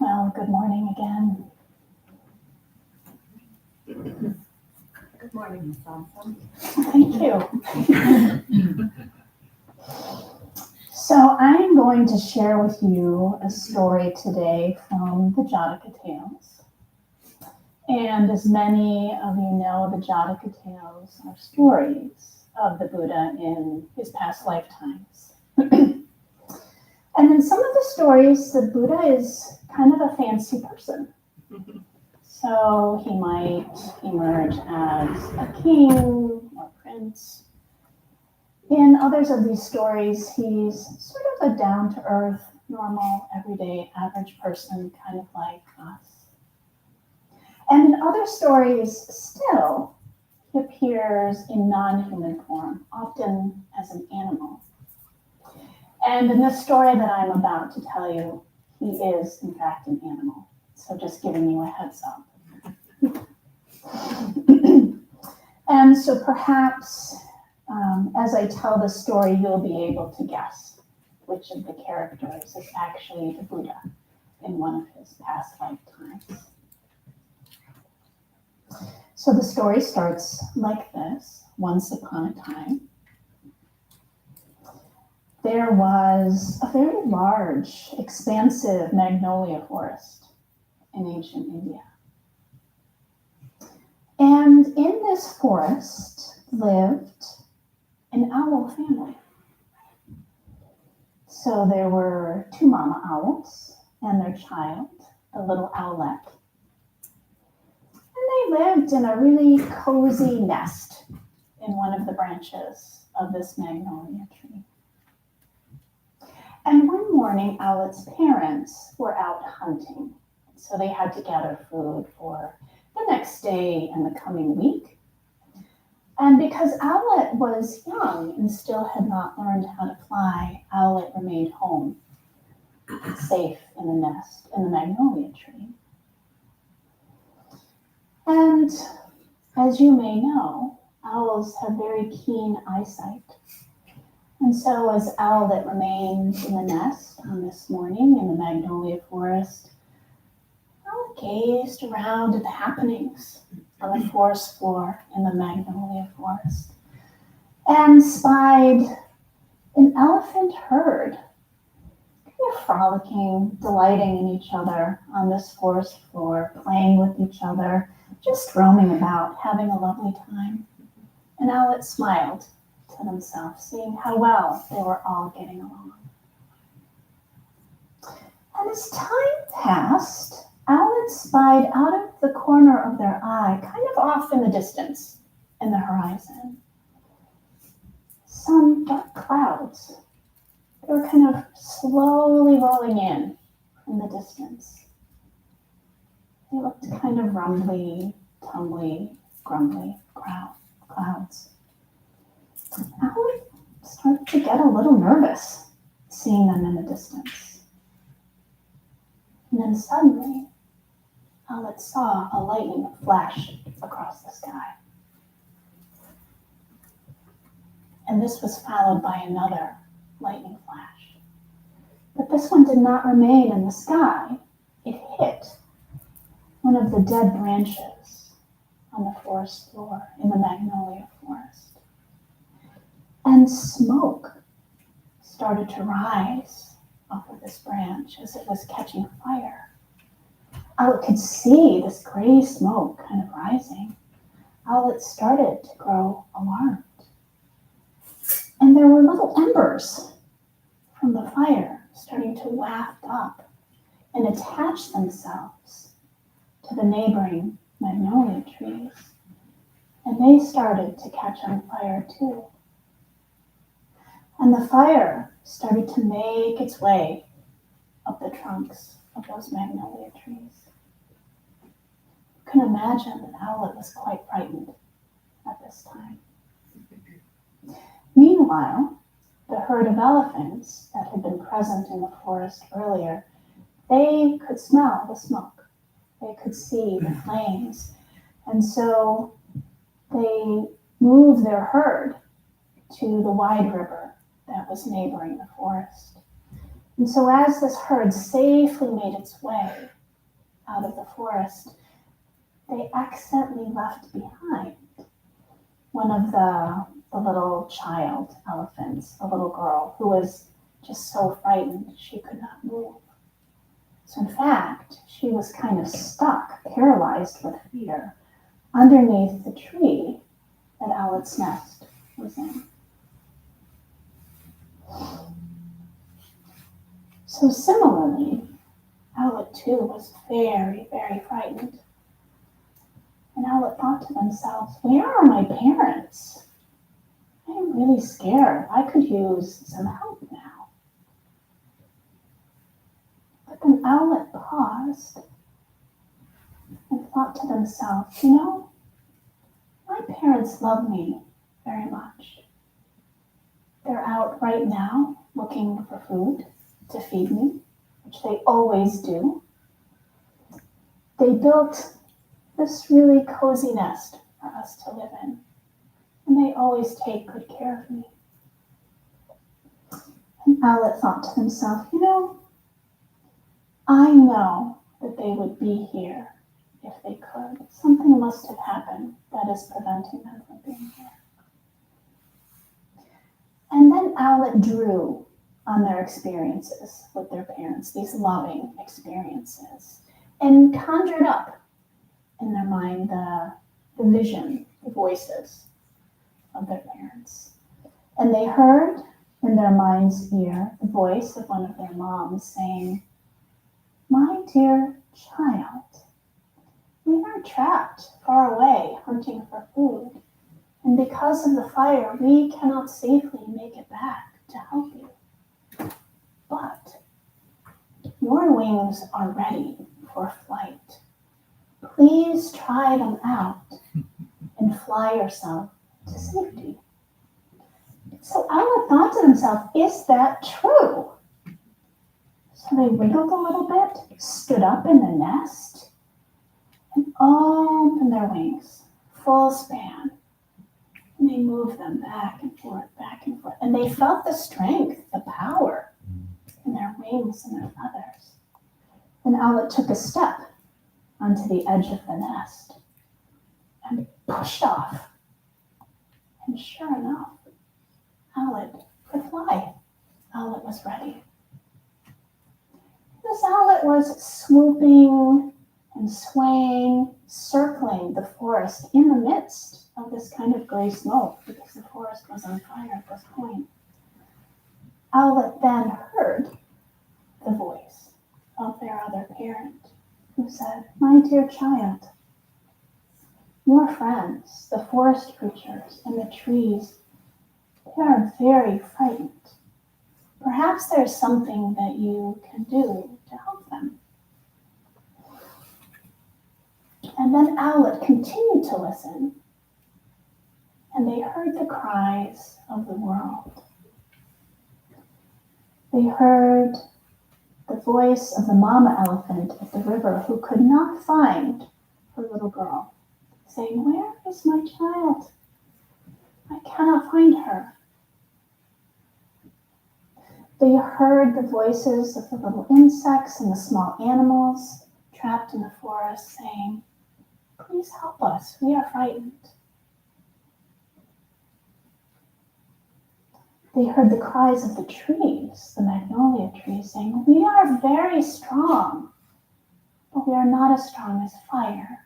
Well, good morning again. Good morning, Ms. Thompson. Thank you. So I'm going to share with you a story today from the Jataka Tales. And as many of you know, the Jataka Tales are stories of the Buddha in his past lifetimes. And in some of the stories, the Buddha is kind of a fancy person. So he might emerge as a king or prince. In others of these stories, he's sort of a down-to-earth, normal, everyday, average person, kind of like us. And in other stories, still, he appears in non-human form, often as an animal. And in this story that I'm about to tell you, he is, in fact, an animal. So just giving you a heads up. And so perhaps as I tell this story, you'll be able to guess which of the characters is actually the Buddha in one of his past lifetimes. So the story starts like this. Once upon a time, there was a very large, expansive magnolia forest in ancient India. And in this forest lived an owl family. So there were two mama owls and their child, a little owlet. And they lived in a really cozy nest in one of the branches of this magnolia tree. And one morning, Owlet's parents were out hunting. So they had to gather food for the next day and the coming week. And because Owlet was young and still had not learned how to fly, Owlet remained home, safe in the nest in the magnolia tree. And as you may know, owls have very keen eyesight. And so as Owlet remained in the nest on this morning in the magnolia forest, Owlet gazed around at the happenings on the forest floor in the magnolia forest and spied an elephant herd, kind of frolicking, delighting in each other on this forest floor, playing with each other, just roaming about, having a lovely time. And Owlet smiled to themselves, seeing how well they were all getting along. And as time passed, Owlet spied out of the corner of their eye, kind of off in the distance, in the horizon, some dark clouds. They were kind of slowly rolling in from the distance. They looked kind of rumbly, tumbly, grumbly clouds. Owlet started to get a little nervous seeing them in the distance. And then suddenly, Owlet saw a lightning flash across the sky. And this was followed by another lightning flash. But this one did not remain in the sky. It hit one of the dead branches on the forest floor in the magnolia forest. And smoke started to rise off of this branch as it was catching fire. Owlet could see this gray smoke kind of rising. Owlet started to grow alarmed. And there were little embers from the fire starting to waft up and attach themselves to the neighboring magnolia trees. And they started to catch on fire too. And the fire started to make its way up the trunks of those magnolia trees. You can imagine that Owlet was quite frightened at this time. Meanwhile, the herd of elephants that had been present in the forest earlier, they could smell the smoke. They could see the flames. And so they moved their herd to the wide river that was neighboring the forest. And so as this herd safely made its way out of the forest, they accidentally left behind one of the little child elephants, a little girl who was just so frightened she could not move. So in fact, she was kind of stuck, paralyzed with fear, underneath the tree that Owlet's nest was in. So similarly, Owlet too was very, very frightened. And Owlet thought to themselves, where are my parents? I am really scared. I could use some help now. But then Owlet paused and thought to themselves, my parents love me very much. They're out right now looking for food to feed me, which they always do. They built this really cozy nest for us to live in, and they always take good care of me. And And Owlet thought to himself, I know that they would be here if they could. Something must have happened that is preventing them from being here. And then Owlet drew on their experiences with their parents, these loving experiences, and conjured up in their mind the vision, the voices of their parents. And they heard in their mind's ear the voice of one of their moms saying, "My dear child, we are trapped far away hunting for food, and because of the fire, we cannot safely make it back to help you. But your wings are ready for flight. Please try them out and fly yourself to safety." So Owlet thought to himself, is that true? So they wiggled a little bit, stood up in the nest, and opened their wings, full span. And they moved them back and forth, and they felt the strength, the power in their wings and their feathers. Then Owlet took a step onto the edge of the nest and pushed off. And sure enough, Owlet could fly. Owlet was ready. This Owlet was swooping and swaying, circling the forest in the midst of this kind of gray smoke because the forest was on fire at this point. Owlet then heard the voice of their other parent who said, "My dear child, your friends, the forest creatures and the trees, they are very frightened. Perhaps there's something that you can do to help them." And then Owlet continued to listen, and they heard the cries of the world. They heard the voice of the mama elephant at the river who could not find her little girl, saying, "Where is my child? I cannot find her." They heard the voices of the little insects and the small animals trapped in the forest saying, "Please help us, we are frightened." They heard the cries of the trees, the magnolia trees, saying, "We are very strong, but we are not as strong as fire."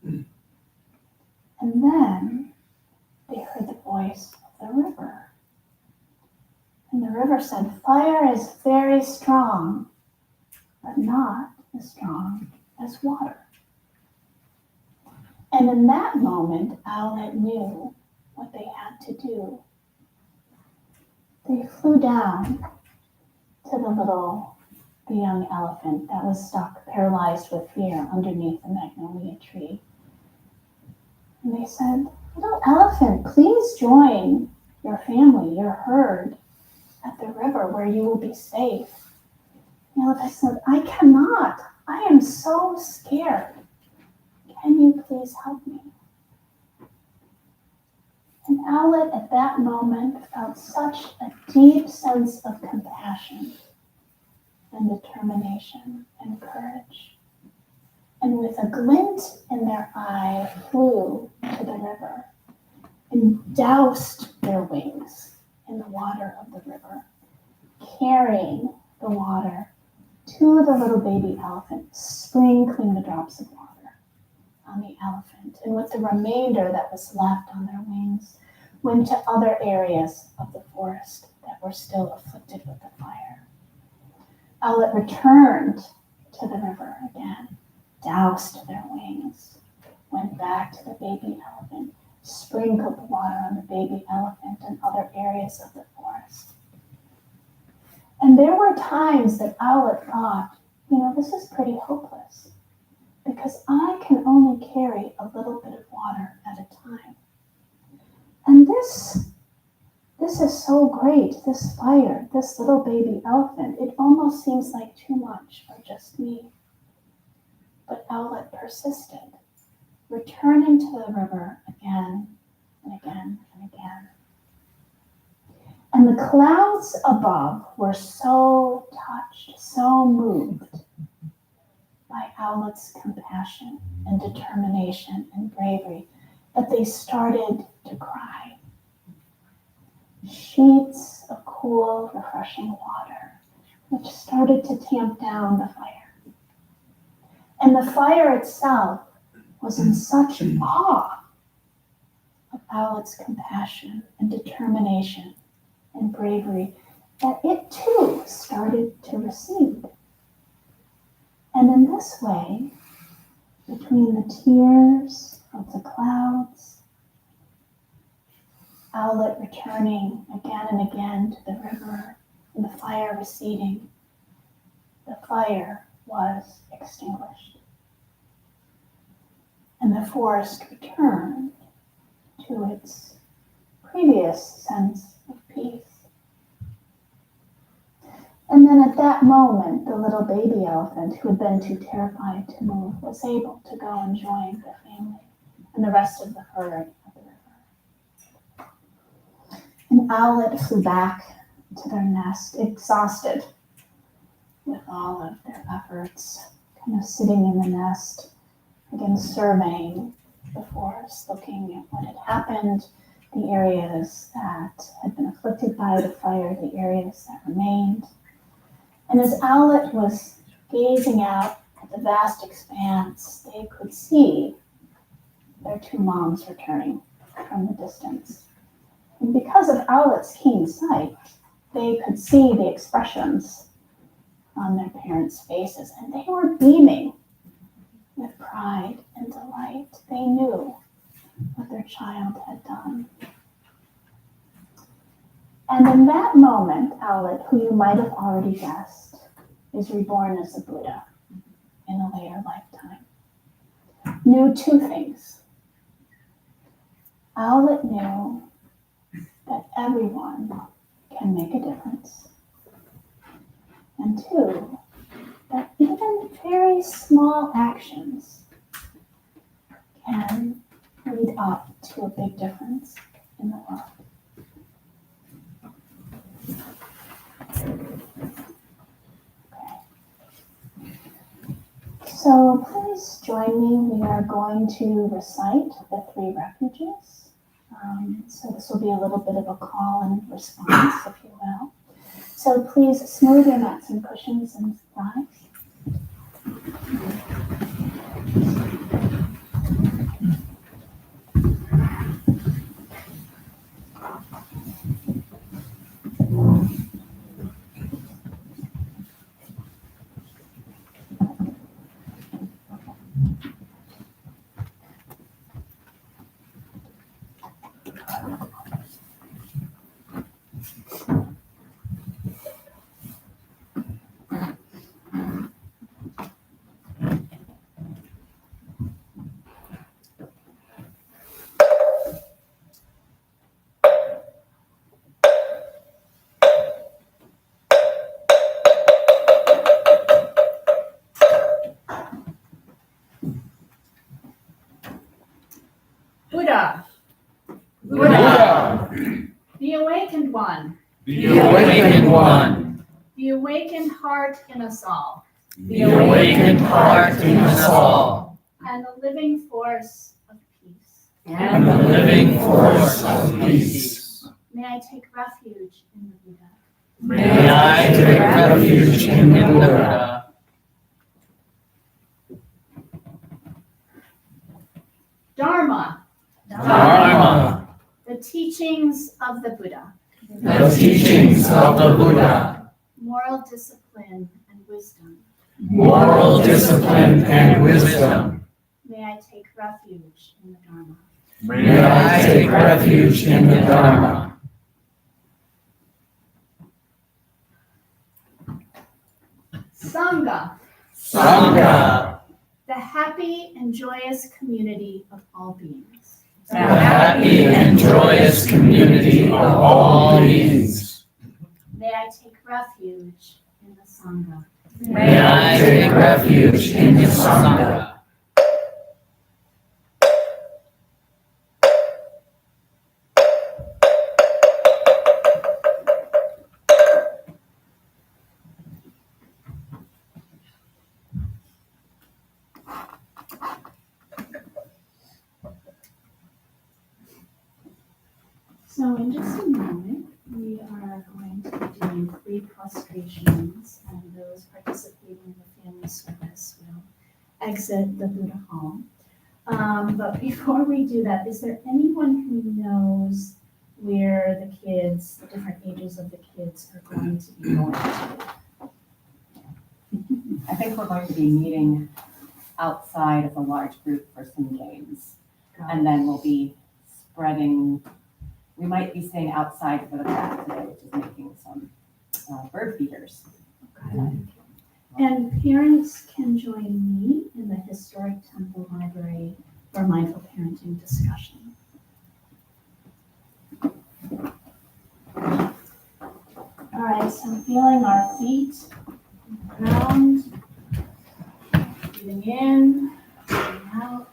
And then they heard the voice of the river. And the river said, "Fire is very strong, but not as strong as water." And in that moment, Owlet knew what they had to do. They flew down to the young elephant that was stuck, paralyzed with fear underneath the magnolia tree. And they said, "Little elephant, please join your family, your herd, at the river where you will be safe." The elephant said, "I cannot. I am so scared. Can you please help me?" And Owlet at that moment felt such a deep sense of compassion and determination and courage. And with a glint in their eye, flew to the river and doused their wings in the water of the river, carrying the water to the little baby elephant, sprinkling the drops of water on the elephant. And with the remainder that was left on their wings, went to other areas of the forest that were still afflicted with the fire. Owlet returned to the river again, doused their wings, went back to the baby elephant, sprinkled the water on the baby elephant and other areas of the forest. And there were times that Owlet thought, this is pretty hopeless because I can only carry a little bit of water at a time. And this is so great, this fire, this little baby elephant, it almost seems like too much for just me. But Owlet persisted, returning to the river again and again and again. And the clouds above were so touched, so moved by Owlet's compassion and determination and bravery that they started to cry. Sheets of cool, refreshing water, which started to tamp down the fire. And the fire itself was in such awe of Owlet's compassion and determination and bravery that it too started to recede. And in this way, between the tears of the clouds, Owlet returning again and again to the river, and the fire receding, the fire was extinguished. And the forest returned to its previous sense of peace. And then at that moment, the little baby elephant, who had been too terrified to move, was able to go and join the family and the rest of the herd at the river. And Owlet flew back to their nest, exhausted with all of their efforts, kind of sitting in the nest, again surveying the forest, looking at what had happened, the areas that had been afflicted by the fire, the areas that remained. And as Owlet was gazing out at the vast expanse, they could see their two moms returning from the distance. And because of Owlet's keen sight, they could see the expressions on their parents' faces, and they were beaming with pride and delight. They knew what their child had done. And in that moment, Owlet, who you might have already guessed, is reborn as a Buddha in a later lifetime, knew two things. Owlet knew that everyone can make a difference. And two, that even very small actions can lead up to a big difference in the world. Okay. So please join me. We are going to recite the three refuges. So this will be a little bit of a call and response, if you will. So please smooth your mats and cushions and thighs. Buddha. Buddha. The awakened one. The awakened one. The awakened heart in us all. The awakened heart in us all. And the living force of peace. And the living force of peace. May I take refuge in the Buddha. May I take refuge in the Buddha. Dharma. Dharma. The teachings of the Buddha. The teachings of the Buddha. Moral discipline and wisdom. Moral discipline and wisdom. May I take refuge in the Dharma. May I take refuge in the Dharma. Sangha. Sangha. The happy and joyous community of all beings. The happy and joyous community of all beings. May I take refuge in the Sangha. May I take refuge in the Sangha. So in just a moment, we are going to be doing 3 prostrations, and those participating in the family service will exit the Buddha home. But before we do that, is there anyone who knows where the kids, the different ages of the kids are going to be going to? I think we're going to be meeting outside of a large group for some games. And then we'll be spreading, we might be staying outside for the class today, which is making some bird feeders. Okay. And parents can join me in the Historic Temple Library for mindful parenting discussion. All right, so feeling our feet on the ground, breathing in, breathing out.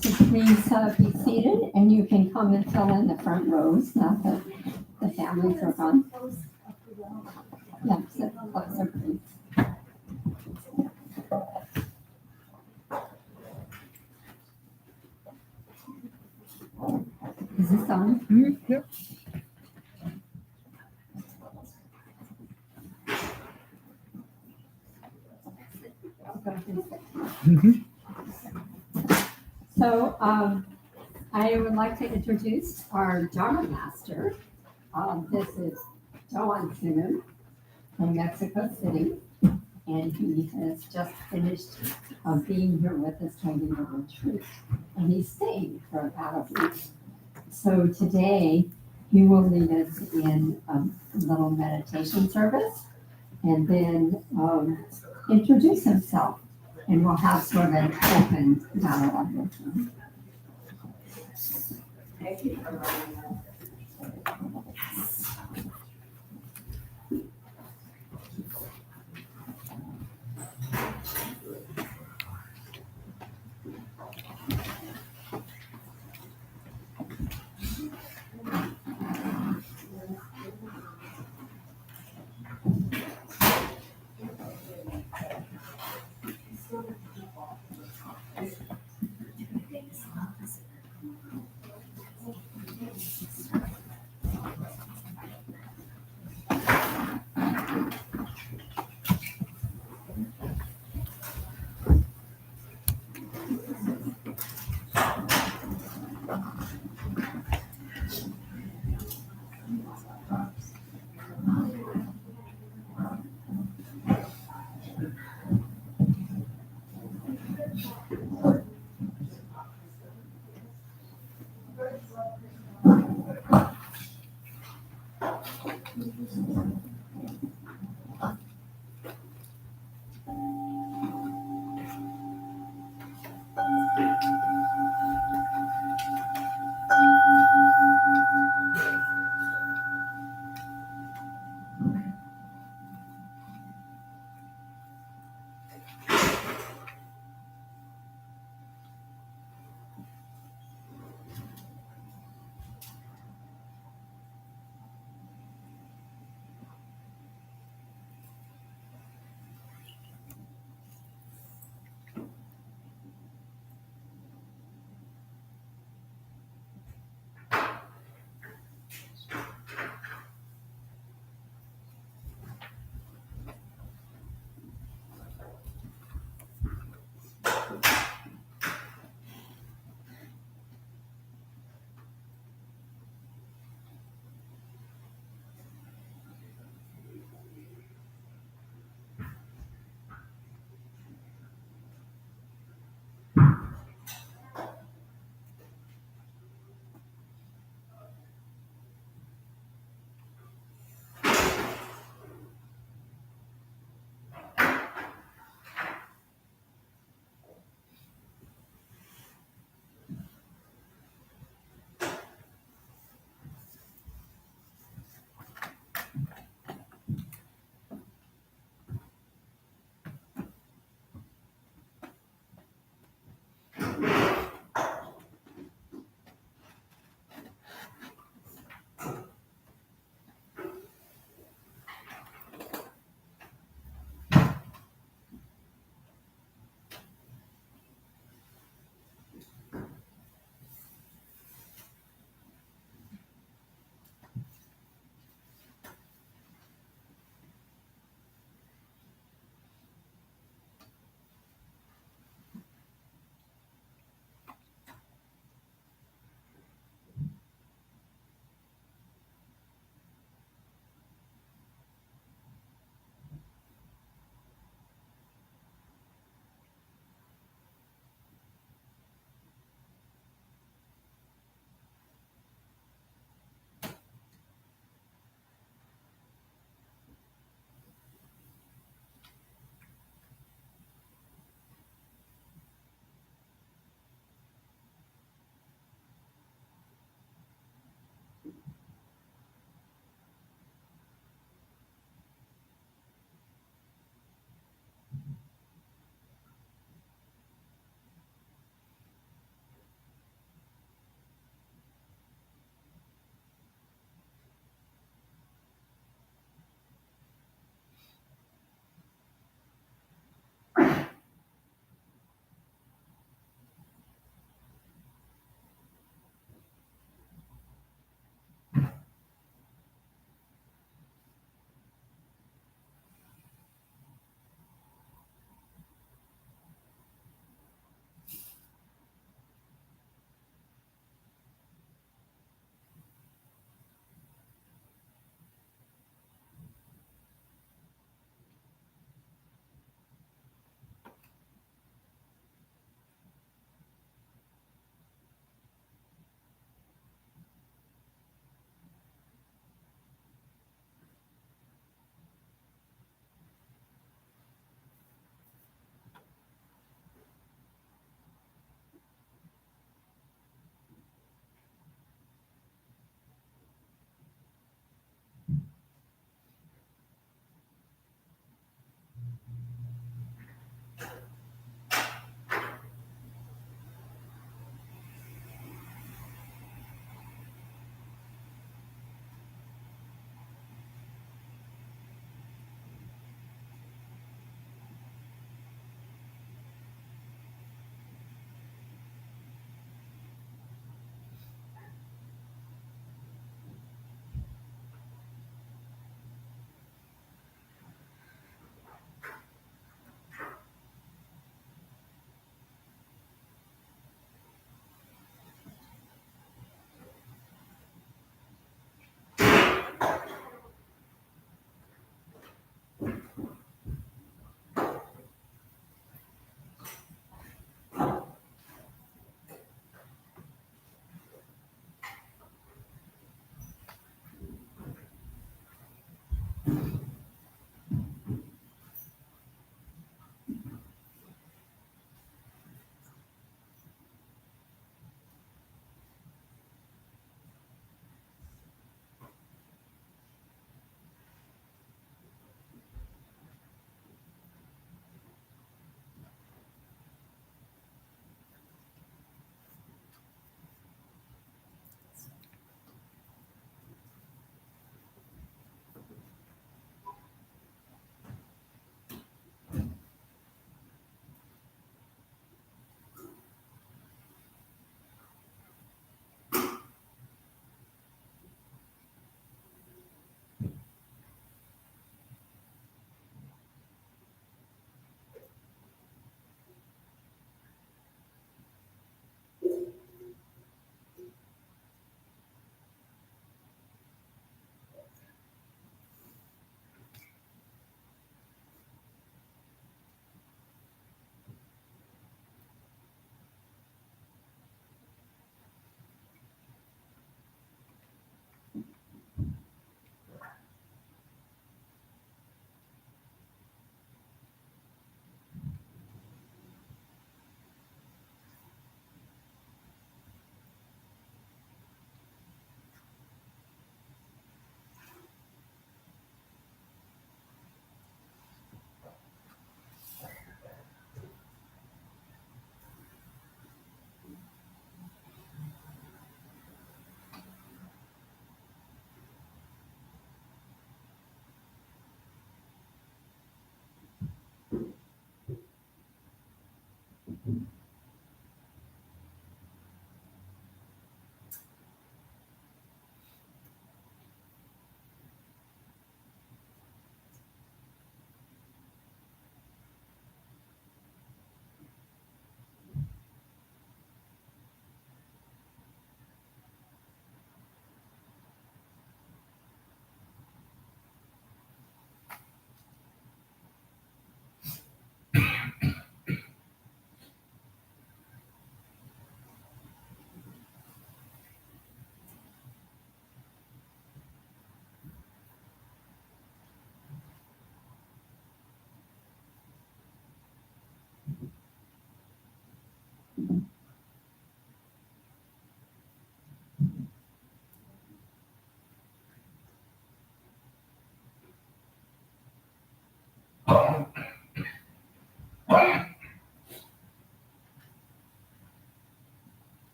So please be seated, and you can come and fill in the front rows now that the families are gone. Yeah, sit closer, please. Is this on? Yep. So I would like to introduce our Dharma Master. This is Toan Sunim from Mexico City, and he has just finished being here with us training the retreat, and he's staying for about a week. So today he will lead us in a little meditation service, and then introduce himself, and we'll have sort of an open dialogue with him. Thank you for running that.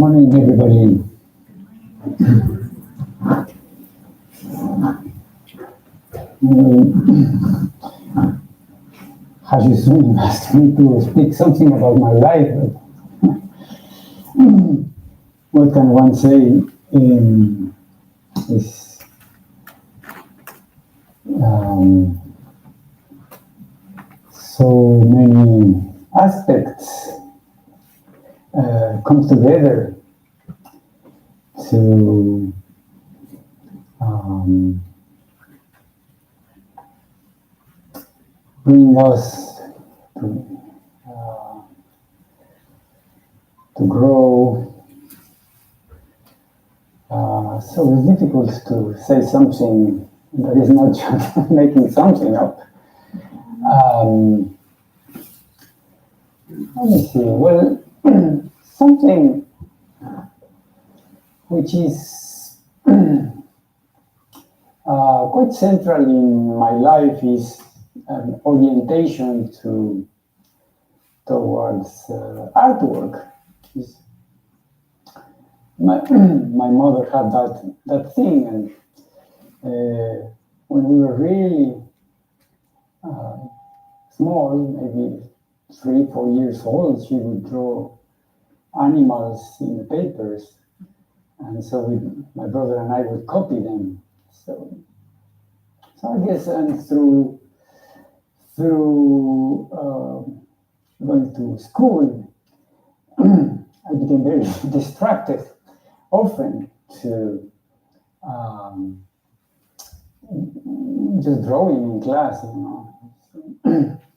Morning, everybody. As you soon asked me to speak something about my life. What can one say? Is so many aspects come together to bring us to grow. So it's difficult to say something that is not just making something up. Let me see. Well, something which is quite central in my life is an orientation towards artwork. My mother had that thing, and when we were really small, maybe 3-4 years old, she would draw animals in the papers, and so my brother and I would copy them. So I guess, and through going to school, I became very distracted, often to just drawing in class,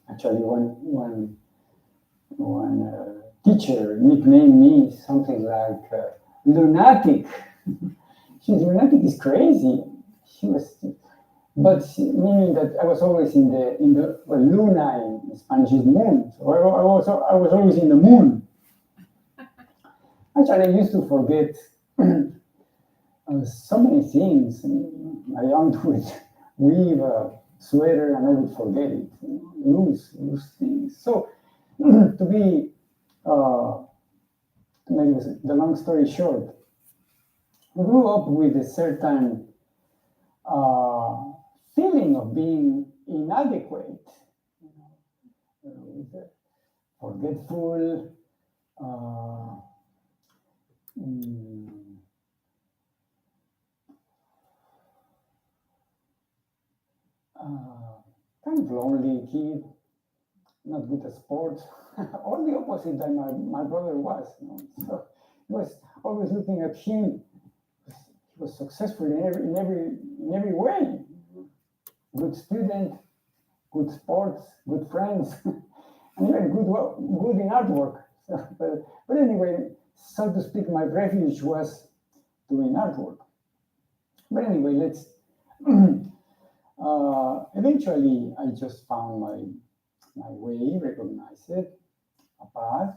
Actually, one teacher nicknamed me something like lunatic. Lunatic is crazy. She was, meaning that I was always in the luna in Spanish is moon. So I was always in the moon. Actually, I used to forget so many things. My aunt would weave a sweater and I would forget it. Loose things. So to make the long story short, I grew up with a certain feeling of being inadequate, forgetful, kind of lonely kid, not good at sports. All the opposite that my brother was. So I was always looking at him. He was successful in every way. Good student, good sports, good friends, and even good in artwork. So, but anyway, so to speak, my refuge was doing artwork. But anyway, let's. Eventually, I just found my way, recognized it, a path,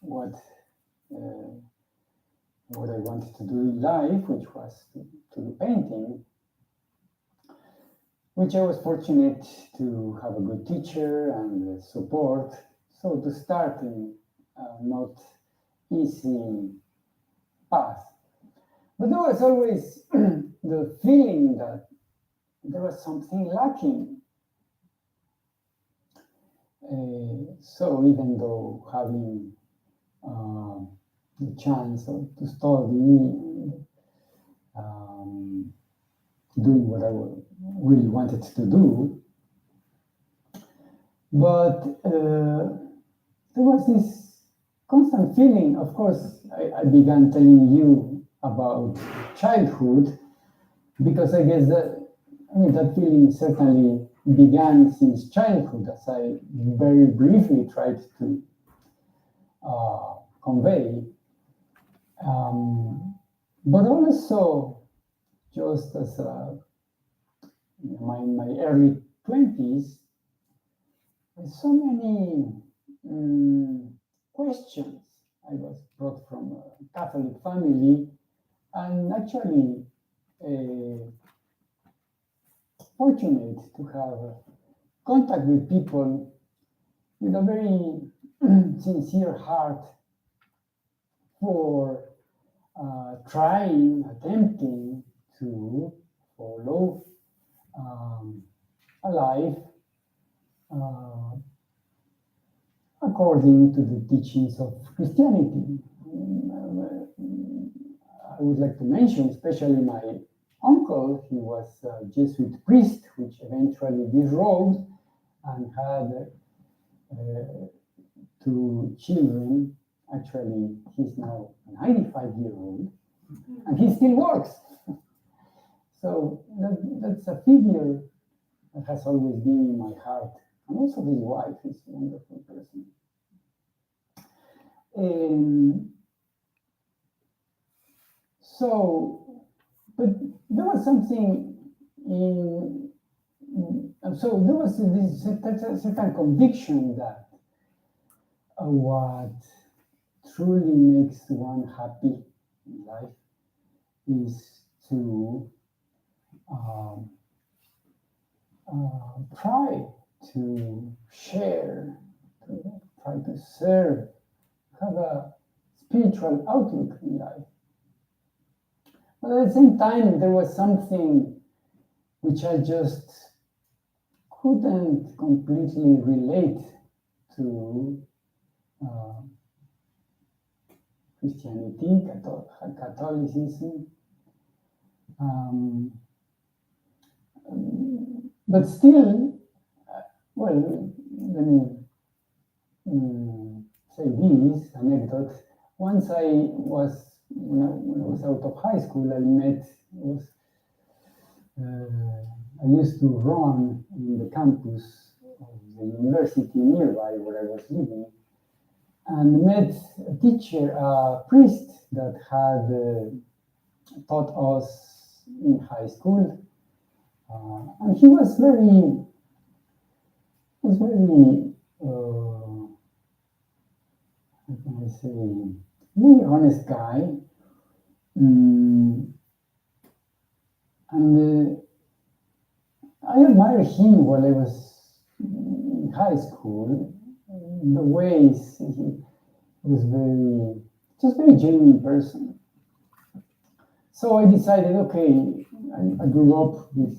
what I wanted to do in life, which was to do painting, which I was fortunate to have a good teacher and support. So to start in a not easy path. But there was always the feeling that there was something lacking. So even though having the chance to study, doing what I really wanted to do, but there was this constant feeling. Of course, I began telling you about childhood because I guess that feeling certainly began since childhood, as I very briefly tried to convey. But also, just as my early 20s, so many questions. I was brought from a Catholic family, and actually fortunate to have contact with people with a very sincere heart for attempting to follow a life according to the teachings of Christianity. I would like to mention, especially my uncle, he was a Jesuit priest, which eventually disrobed and had 2 children. Actually, he's now 95-year-old, and he still works. So that's a figure that has always been in my heart. And also his wife is a wonderful person. But there was something so there was this certain conviction that what truly makes one happy in life is to try to share, to try to serve, have a spiritual outlook in life. But at the same time, there was something which I just couldn't completely relate to Christianity, Catholicism. But still, well, let me say this anecdote. Once when I was out of high school, I used to run in the campus of the university nearby where I was living, and met a teacher, a priest that had taught us in high school. And he was very, how can I say, really honest guy. And I admired him while I was in high school. The ways he was very genuine person. So I decided, okay, I grew up with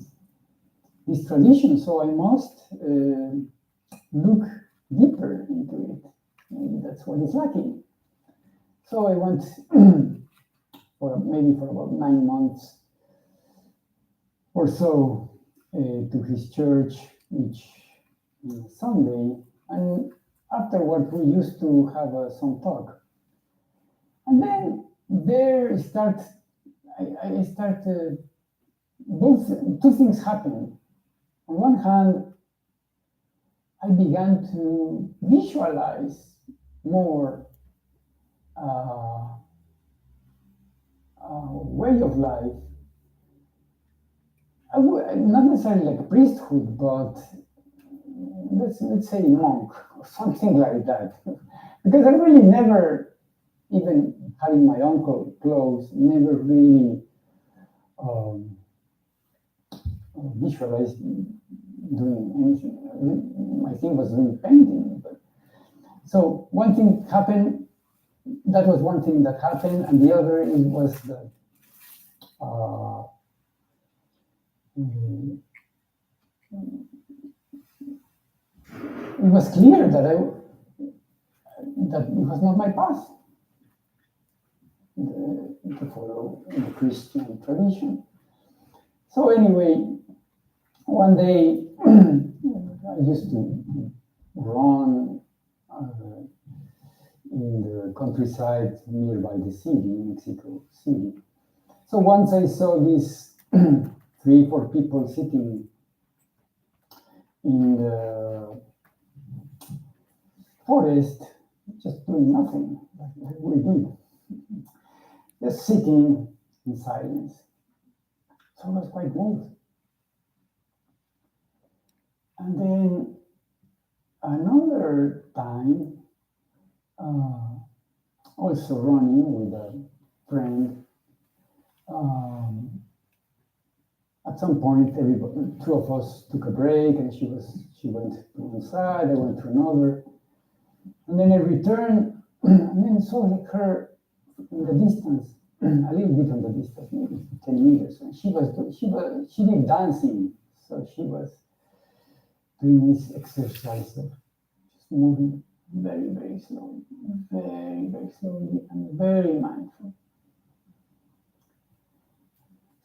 this tradition, so I must look deeper into it. Maybe that's what is lacking. So I went for about 9 months or so to his church each Sunday, and afterward we used to have some talk. And then I started, two things happened. On one hand, I began to visualize more way of life. Not necessarily like priesthood, but let's say monk or something like that. Because I really never, even having my uncle close, never really visualized doing anything. My thing was doing painting. So one thing happened. That was one thing that happened, and the other was that it was clear that it was not my path to follow the Christian tradition. So anyway, one day I used to run in the countryside nearby the city, Mexico City. So once I saw these 3-4 people sitting in the forest, just doing nothing, like we did, just sitting in silence. So I was quite moved. And then another time, also running with a friend, at some point, two of us took a break, and she went to one side, I went to another, and then I returned, and then saw like her in the distance, a little bit on the distance, maybe 10 meters. And she did dancing, so she was doing this exercise of just moving very, very slowly, and very mindful.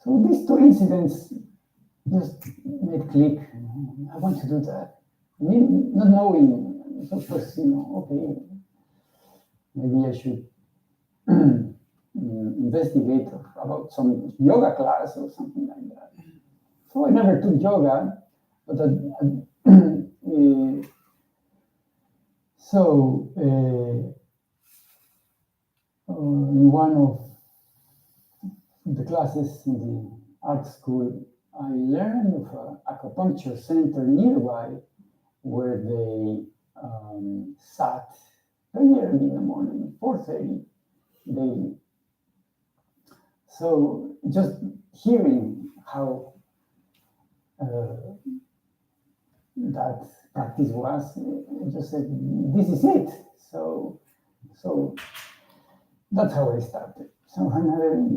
So these two incidents just made click. I want to do that. Not knowing, so first, okay, maybe I should investigate about some yoga class or something like that. So I never took yoga, but in one of the classes in the art school, I learned of an acupuncture center nearby where they sat very early in the morning, 4:30 daily. So just hearing how that practice was, I just said, this is it. So that's how I started. So another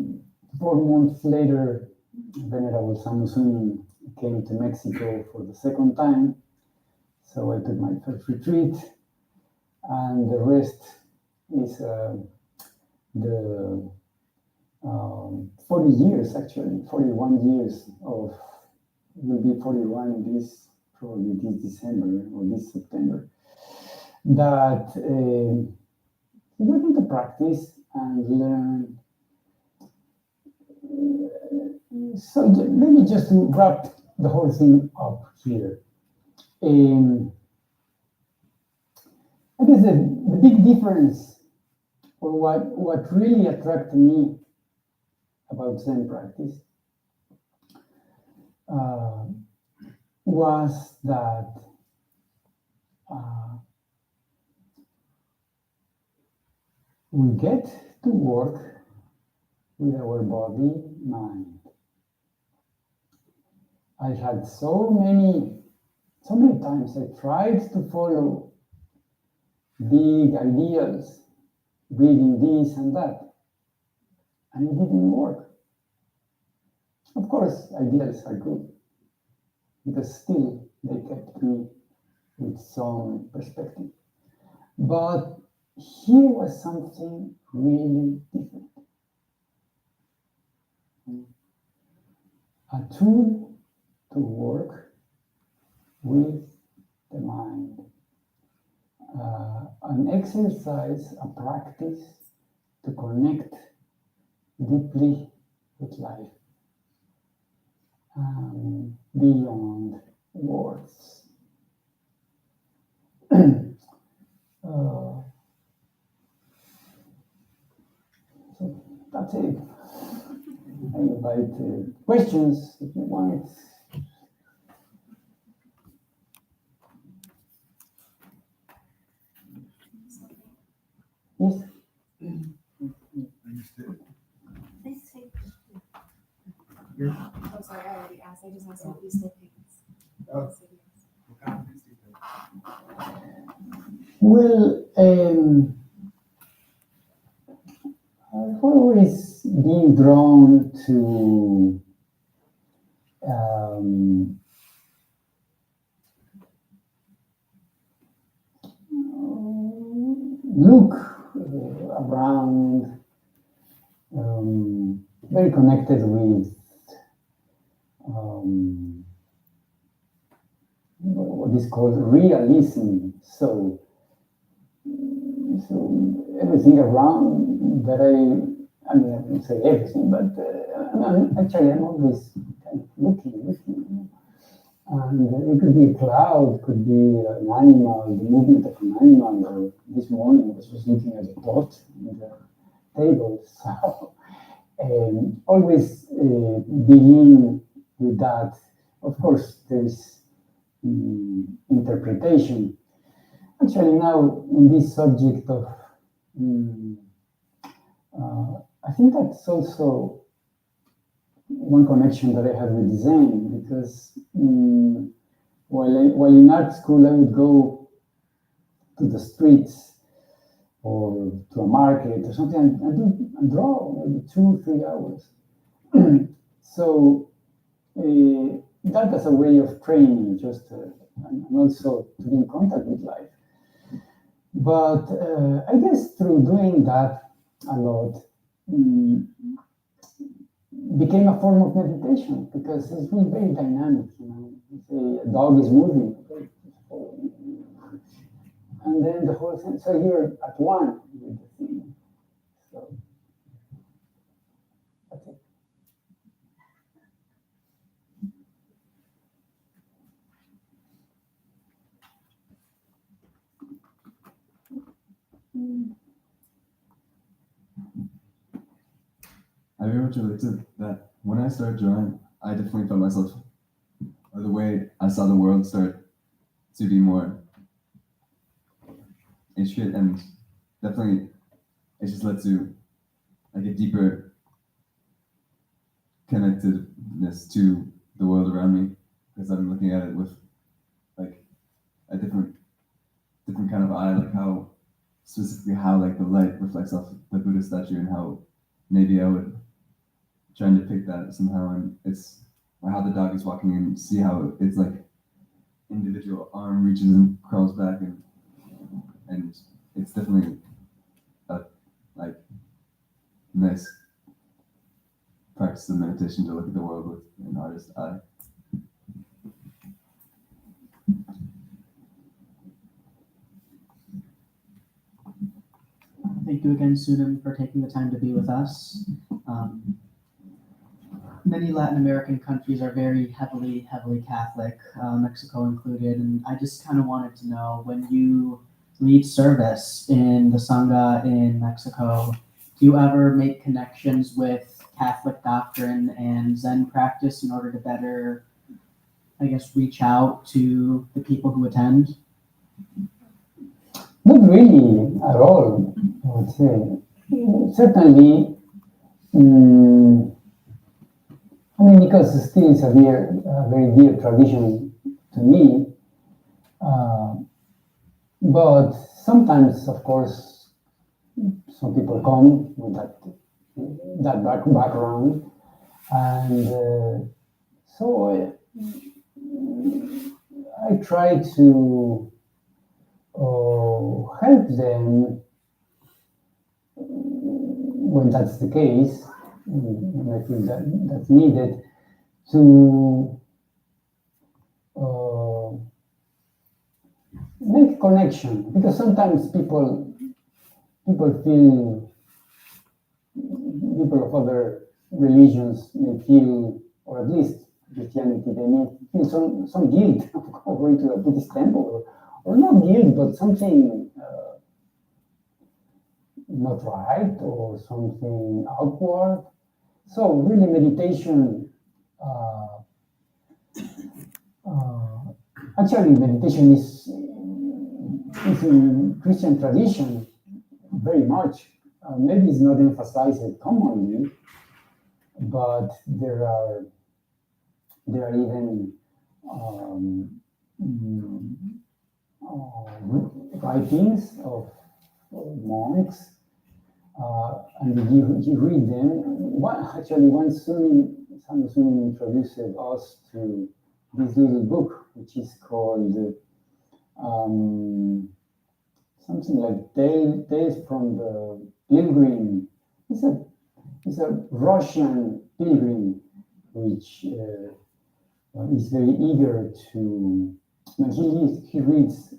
4 months later, Venerable Sunim came to Mexico for the second time. So I took my first retreat, and the rest is the 40 years, actually, 41 years of, will be 41 probably this December or this September, that went into practice and learned. So maybe just to wrap the whole thing up here. I guess the big difference, or what really attracted me about Zen practice, was that we get to work with our body, mind. I had so many times I tried to follow big ideals, reading this and that, and it didn't work. Of course, ideals are good, because still they kept me with some perspective. But here was something really different. A tool to work with the mind. An exercise, a practice to connect deeply with life, beyond words. So that's it. I invite questions if you want. Yes? Please take. I'm sorry, I already asked. I just asked if you still take this. Oh. Well, I've always been drawn to look around, very connected with what is called realism. So everything around that I mean, I wouldn't say everything, but I'm always kind of looking. And it could be a cloud, could be an animal, the movement of an animal. Or this morning I was just looking at a dot in the table. So always begin with that. Of course, there's interpretation. Actually, now in this subject of, I think that's also one connection that I have with Zen, because while in art school I would go to the streets or to a market or something and draw maybe 2-3 hours. So that as a way of training, just and also to be in contact with life. But I guess through doing that a lot, became a form of meditation because it's really very dynamic. A dog is moving, and then the whole thing. So you're at one with the thing. So that's it. I very much relate to that. When I started drawing, I definitely felt myself, or the way I saw the world start to be more intricate, and definitely it just led to like a deeper connectedness to the world around me, because I'm looking at it with like a different kind of eye, like how specifically how like the light reflects off the Buddha statue, and how maybe I would try and depict that somehow, and it's how the dog is walking and see how it's like individual arm reaches and crawls back, and it's definitely a like nice practice of meditation to look at the world with an artist's eye. Thank you again, Sunim, for taking the time to be with us. Many Latin American countries are very heavily Catholic, Mexico included, and I just kind of wanted to know, when you lead service in the Sangha in Mexico, do you ever make connections with Catholic doctrine and Zen practice in order to better, I guess, reach out to the people who attend? Not really at all, I would say. Certainly, I mean, because it still is a very dear tradition to me. But sometimes, of course, some people come with that background, and so I try to help them when that's the case, when I feel that's needed, to make connection, because sometimes people feel, people of other religions may feel, or at least Christianity, they may feel some guilt of going to a Buddhist temple, or not guilt, but something not right, or something awkward. So really meditation, actually meditation is in Christian tradition very much. Maybe it's not emphasized commonly, but there are even writings of monks, and you read them. Once Sunim introduced us to this little book, which is called something like Tales from the Pilgrim. It's a Russian pilgrim which is very eager to. He reads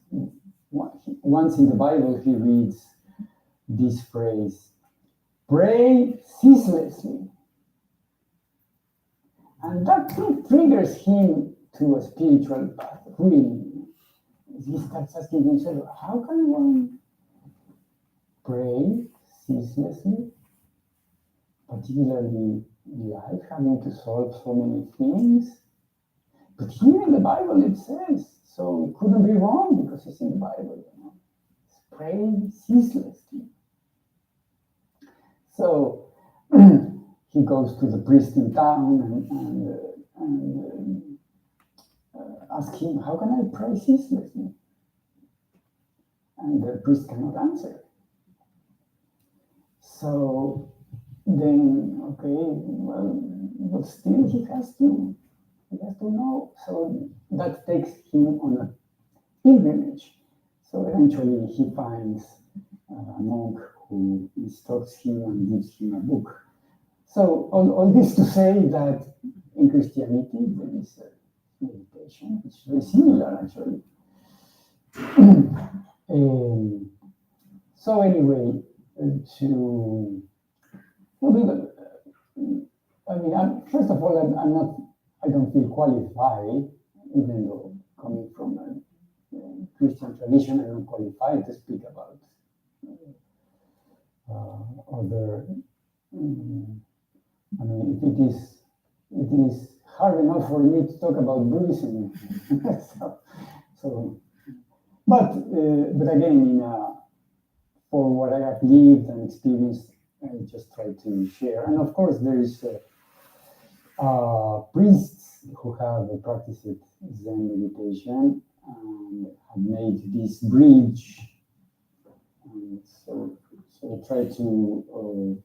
once in the Bible. He reads this phrase: "Pray ceaselessly," and that triggers him to a spiritual path. Really, he starts asking himself, "How can one pray ceaselessly, particularly in life, having to solve so many things?" But here in the Bible it says, so it couldn't be wrong because it's in the Bible. It's pray ceaselessly. So he goes to the priest in town and asks him, "How can I pray ceaselessly?" And the priest cannot answer. So then, okay, well, but still he has to know. So that takes him on a pilgrimage. So eventually he finds a monk who instructs him and gives him a book. So all this to say that in Christianity there is a meditation, which is very similar actually. So anyway, to well, I mean, first of all, I'm not. I don't feel qualified, even though coming from a Christian tradition, I'm not qualified to speak about other. I mean, it is hard enough for me to talk about Buddhism. so, but again, for what I have lived and experienced, I just try to share. And of course, there is priests who have practiced Zen meditation and have made this bridge. And so I try to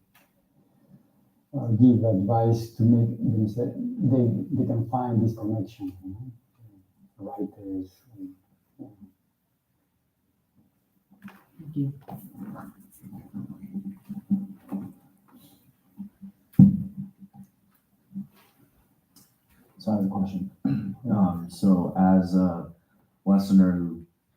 give advice to make themselves, they can find this connection. You know? Writers. Yeah. Thank you. So I have a question. So as a Westerner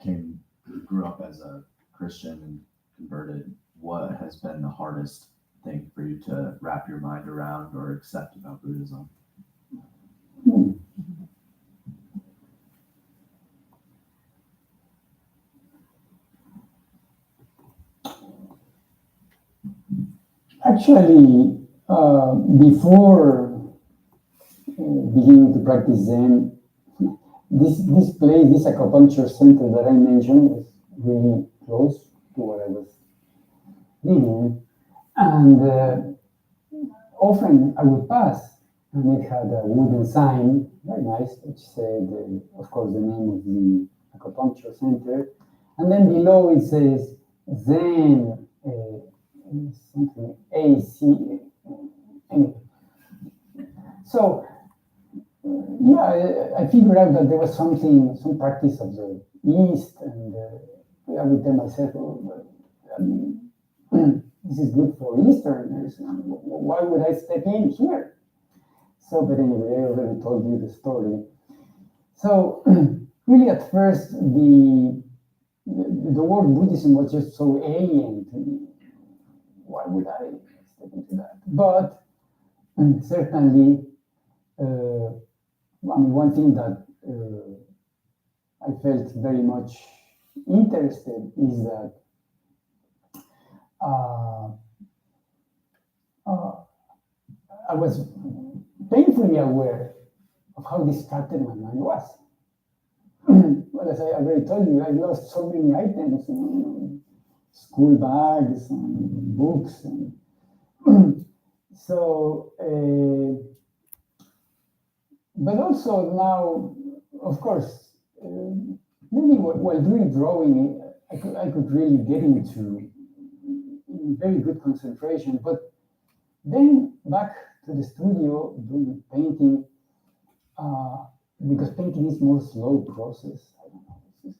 who grew up as a Christian and converted, what has been the hardest thing for you to wrap your mind around or accept about Buddhism? Actually, before beginning to practice Zen, this place, this acupuncture center that I mentioned, was really close to where I was living, and often I would pass, and it had a wooden sign, very nice, which said, of course, the name of the acupuncture center, and then below it says Zen. Something AC. Anyway. So yeah, I figured out that there was some practice of the East, and I would tell myself, oh, well, I mean, this is good for Easterners. Why would I step in here? So, but anyway, I already told you the story. So really, at first, the word Buddhism was just so alien to me. Why would I step into that? But certainly, I mean, one thing that I felt very much interested is that I was painfully aware of how distracted my mind was. Well, as I already told you, I lost so many items. School bags and books, and so. But also now, of course, maybe while doing drawing, I could really get into very good concentration. But then back to the studio doing painting, because painting is more slow process. I don't know.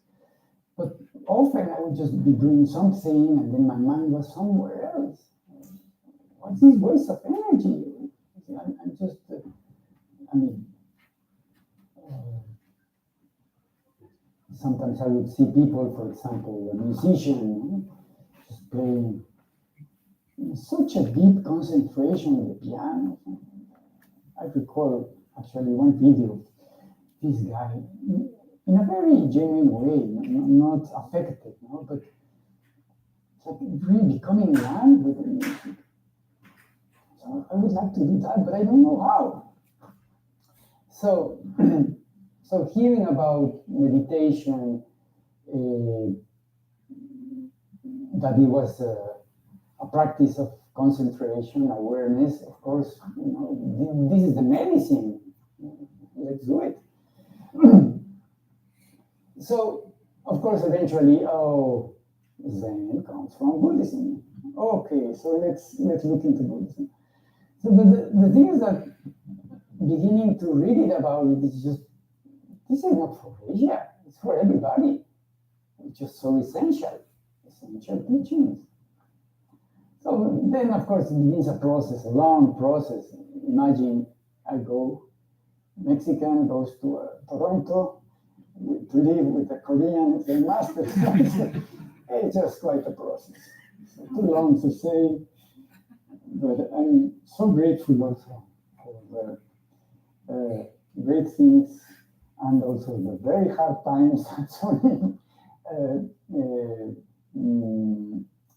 But often I would just be doing something and then my mind was somewhere else. What's this waste of energy? I'm just, I mean, sometimes I would see people, for example, a musician, just playing such a deep concentration on the piano. I recall actually one video of this guy in a very genuine way, not affected, no? But it's like really becoming one with the music. So I would like to do that, but I don't know how. So, so hearing about meditation, that it was a practice of concentration, awareness, of course, this is the medicine. Let's do it. So, of course, eventually, Zen comes from Buddhism. Okay, so let's look into Buddhism. So the thing is that beginning to read it about it is just, this is not for Asia, it's for everybody. It's just so essential teachings. So then, of course, it begins a process, a long process. Imagine I go, Mexican goes to Toronto to live with a Korean Zen master. It's just quite a process. So too long to say, but I'm so grateful also for the great things and also the very hard times at Sunim.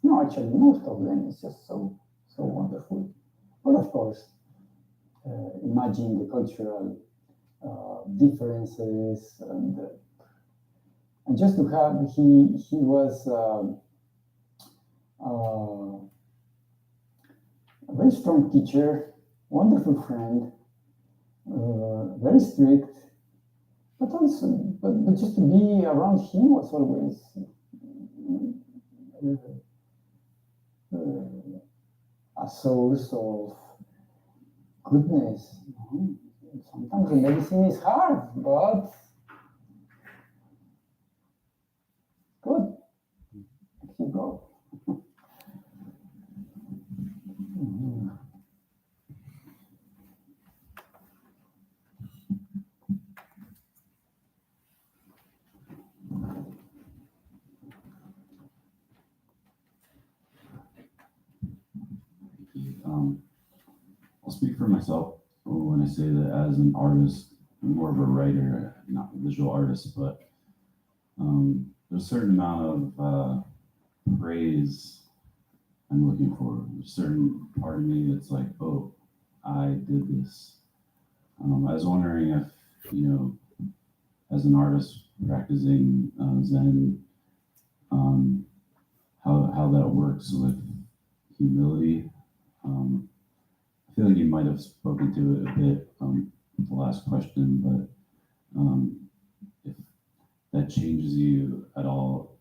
No, actually, most of them is just so wonderful. But of course, imagine the cultural differences and just to have he was a very strong teacher, wonderful friend, very strict, but also but just to be around him was always a source of goodness. Sometimes the medicine is hard, but good. Keep going. I'll speak for myself when I say that as an artist, I'm more of a writer, not a visual artist, but there's a certain amount of praise I'm looking for. There's a certain part of me that's like, oh, I did this. I was wondering if, as an artist practicing Zen, how that works with humility. I feel like you might have spoken to it a bit with the last question, but if that changes you at all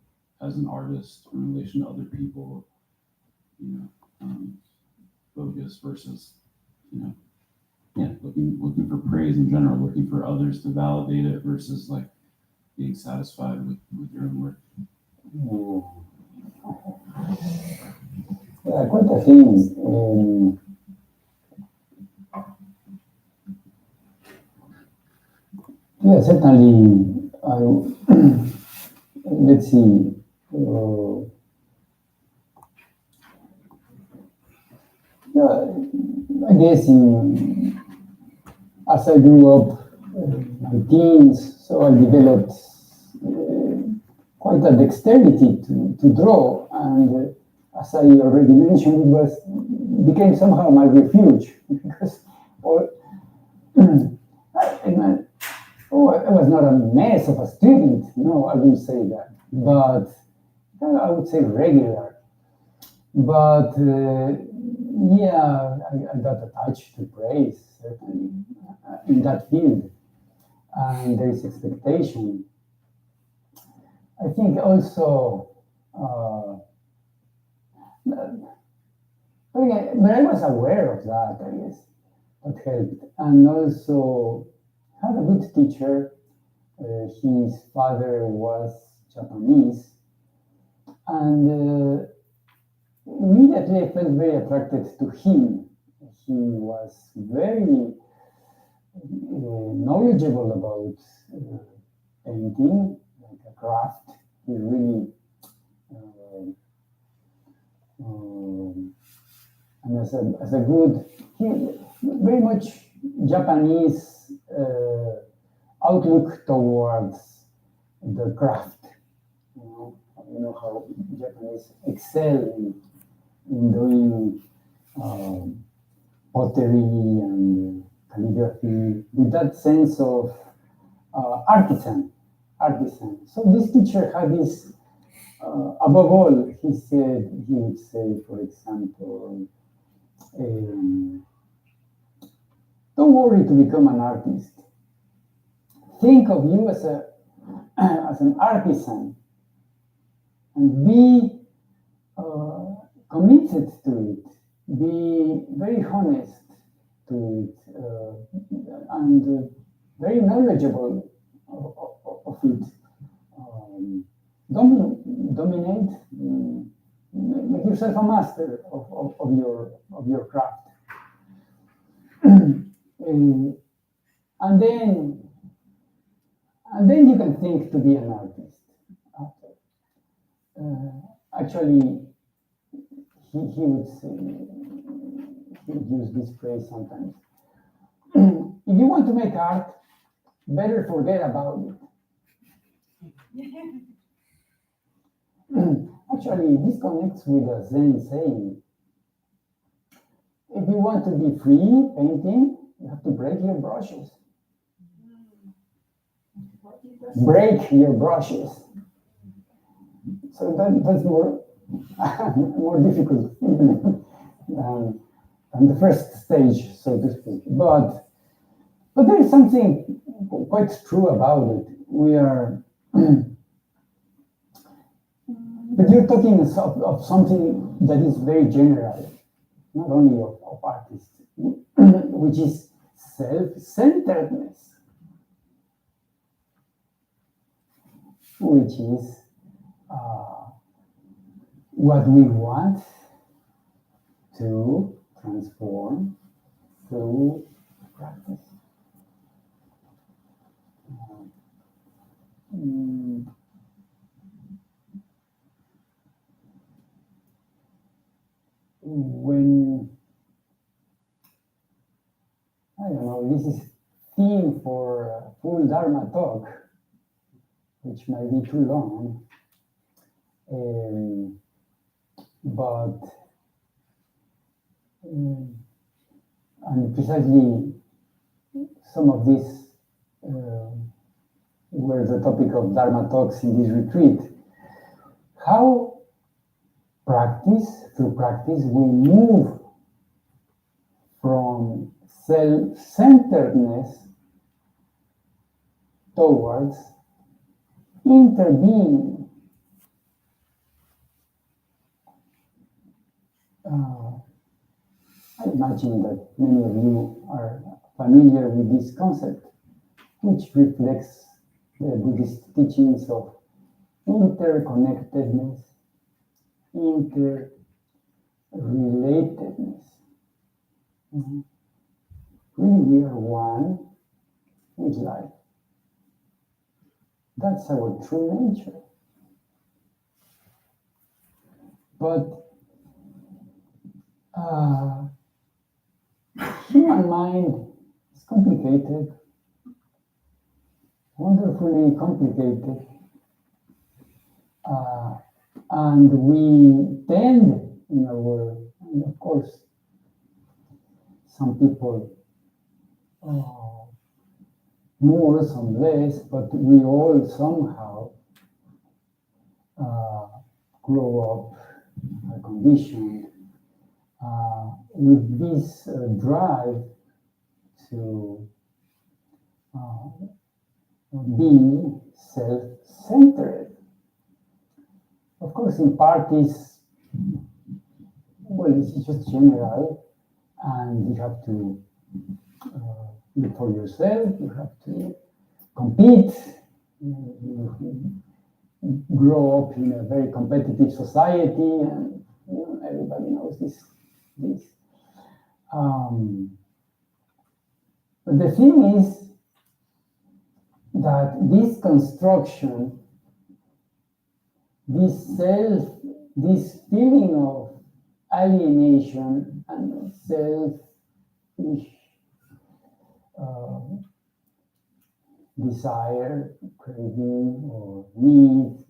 as an artist in relation to other people, focus versus, looking for praise in general, looking for others to validate it versus like being satisfied with your own work. Yeah, quite a thing. Yeah, certainly. Let's see. Yeah, I guess as I grew up, my teens, so I developed quite a dexterity to draw, and as I already mentioned, became somehow my refuge because, I was not a mess of a student. No, I wouldn't say that, but I would say regular. But yeah, I got attached to praise certainly in that field, and there is expectation. I think also, but I was aware of that. I guess that helped, and also had a good teacher. His father was Japanese, and immediately I felt very attracted to him. He was very knowledgeable about painting, like a craft. He really, and as a good, he very much Japanese outlook towards the craft. You know how Japanese excel in doing pottery and calligraphy with that sense of artisan. So this teacher had this, above all, he would say, for example, don't worry to become an artist. Think of you as an artisan and be committed to it, be very honest to it, and very knowledgeable of it. Dominate, make yourself a master of your craft. And then you can think to be an artist after. Actually, he would say, he would use this phrase sometimes. If you want to make art, better forget about it. Actually, this connects with a Zen saying. If you want to be free painting, you have to break your brushes. Break your brushes. So that's more more difficult than the first stage, so to speak. But there is something quite true about it. We are, but you're talking of something that is very general, not only of artists, which is self-centeredness, which is what we want to transform through practice. When, I don't know, this is theme for a full Dharma talk, which might be too long, but and precisely some of these were the topic of Dharma talks in this retreat. How through practice, we move from self-centeredness towards interbeing. I imagine that many of you are familiar with this concept, which reflects the Buddhist teachings of interconnectedness, interrelatedness. Really, we are one with life. That's our true nature. But human mind is complicated, wonderfully complicated, and we tend in our world, and of course, some people more, some less, but we all somehow grow up, are conditioned with this drive to be self-centered. Of course, in part is, well, it's just general, and you have to look for yourself, you have to compete, you grow up in a very competitive society, and everybody knows this. But the thing is that this construction, this feeling of alienation and selfish desire, craving, or need,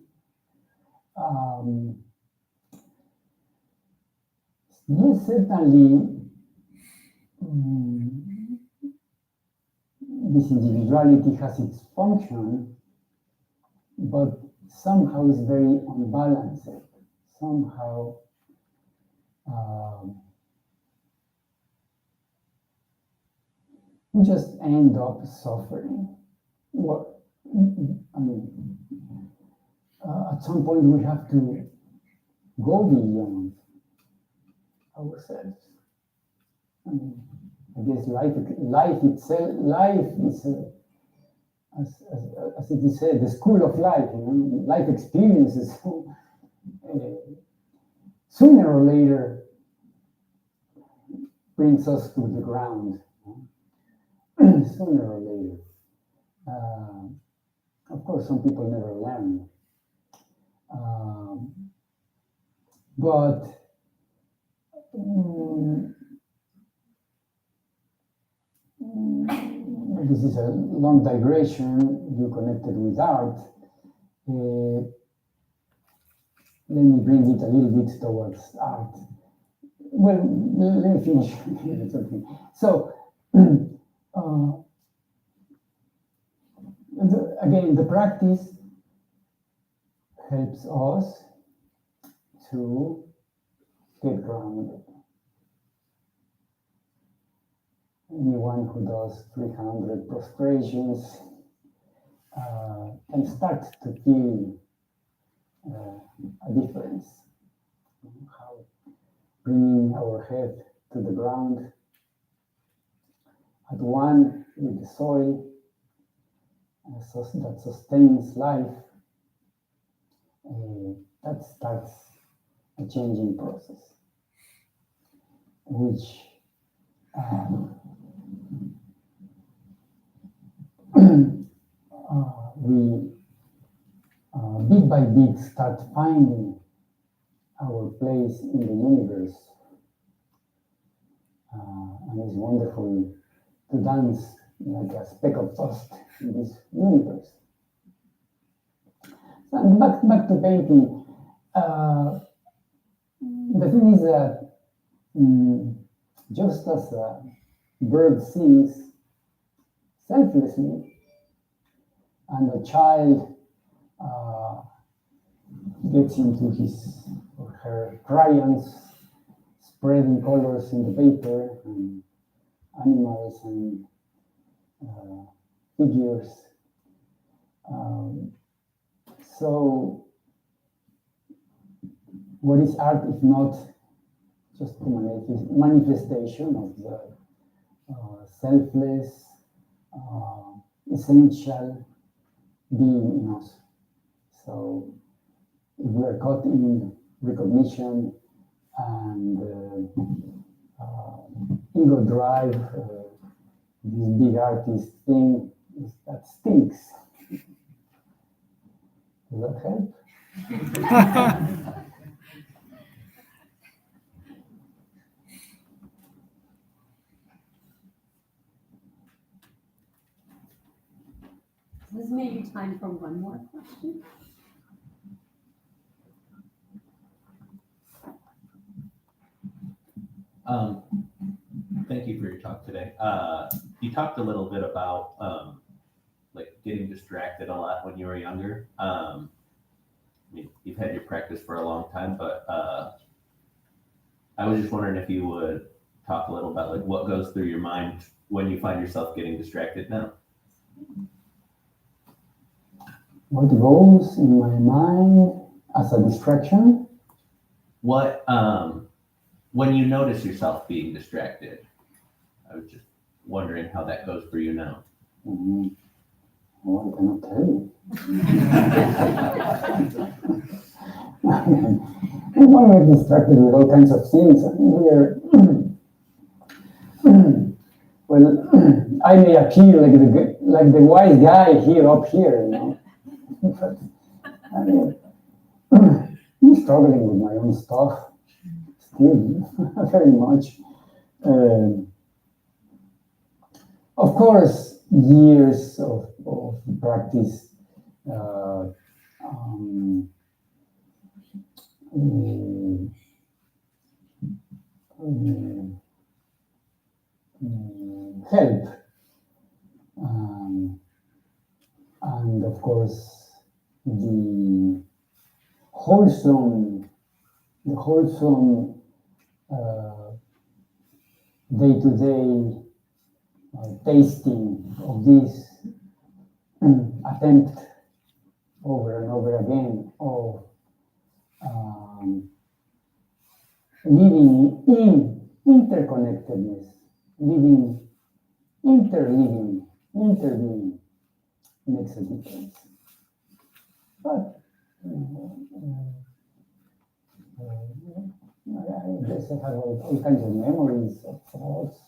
yes, certainly this individuality has its function, but somehow it's very unbalanced. Somehow we just end up suffering. What I mean, at some point we have to go beyond ourselves. I mean, I guess life itself, life is, as it is said, the school of life. Life experiences sooner or later brings us to the ground. Sooner or later. Of course, some people never learn. But this is a long digression. You connected with art. Let me bring it a little bit towards art. Well, let me finish. So, again, the practice helps us to get grounded. Anyone who does 300 prostrations can start to feel a difference. How bringing our head to the ground at one with the soil that sustains life, that starts a changing process, which we bit by bit start finding our place in the universe. And it's wonderful to dance like a speck of dust in this universe. So back to painting. The thing is that just as a bird sings selflessly, and a child gets into his or her crayons, spreading colors in the paper, and animals and figures. So, what is art if not just a manifestation of the selfless, essential being in us? So, if we are caught in recognition and ego drive, this big artist thing, that stinks. Does that help? This may be time for one more question. Thank you for your talk today. You talked a little bit about like getting distracted a lot when you were younger. I mean, you've had your practice for a long time, but I was just wondering if you would talk a little about like what goes through your mind when you find yourself getting distracted now. What goes in my mind as a distraction? What when you notice yourself being distracted? I was just wondering how that goes for you now. Well, I cannot tell you. When we're distracted with all kinds of things, we're well, I may appear like the wise guy here up here, but I mean, I'm struggling with my own stuff still, very much. Of course, years of practice help, and of course the wholesome day-to-day tasting of this attempt over and over again of living in interconnectedness, living, interliving, interbeing makes a difference. But I guess I have all kinds of memories of thoughts,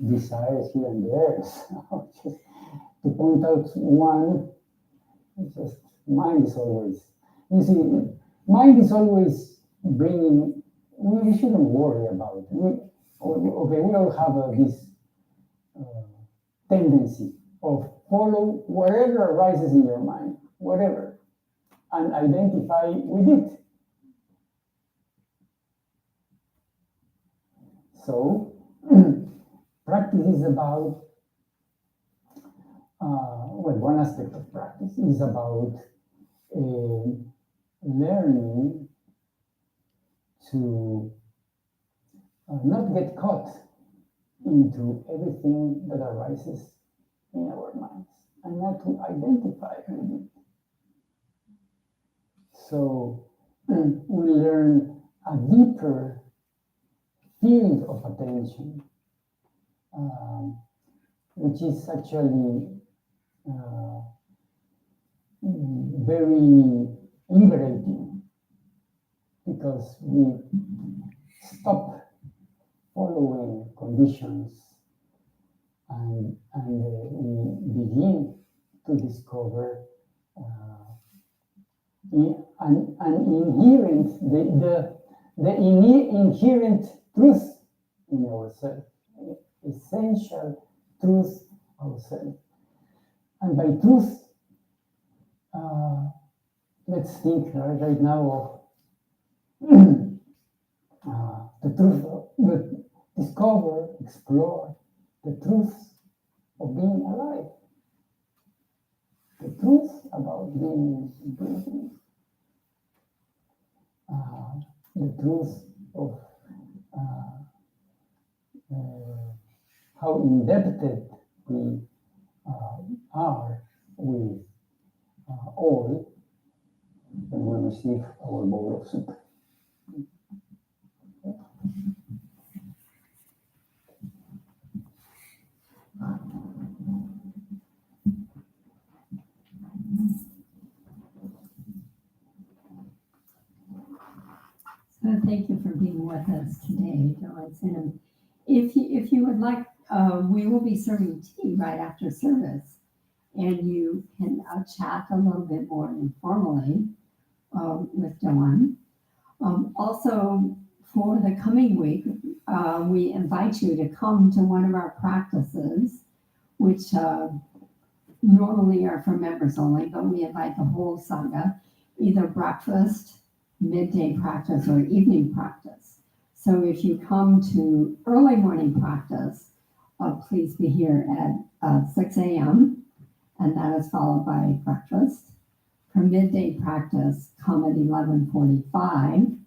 desires here and there. So just to point out one, it's just mind is always, you see, mind is always bringing, we shouldn't worry about it. We all have this tendency of follow whatever arises in your mind, whatever, and identify with it. So, practice is about, one aspect of practice is about learning to not get caught into everything that arises in our minds and not to identify with it. So we learn a deeper field of attention, which is actually very liberating because we stop following conditions and we begin to discover an inherent, the inherent truth in ourselves, essential truth ourselves. And by truth, let's think right now of the truth, discover, explore the truth of being alive, the truth about being breathing, the truth of how indebted we are with all when we receive our bowl of soup. So thank you for being with us today, Toan Sunim. If you would like, we will be serving tea right after service, and you can chat a little bit more informally with Toan. Also, for the coming week, we invite you to come to one of our practices, which normally are for members only, but we invite the whole Sangha, either breakfast, midday practice, or evening practice. So if you come to early morning practice, please be here at 6 a.m., and that is followed by breakfast. For midday practice, come at 11:45,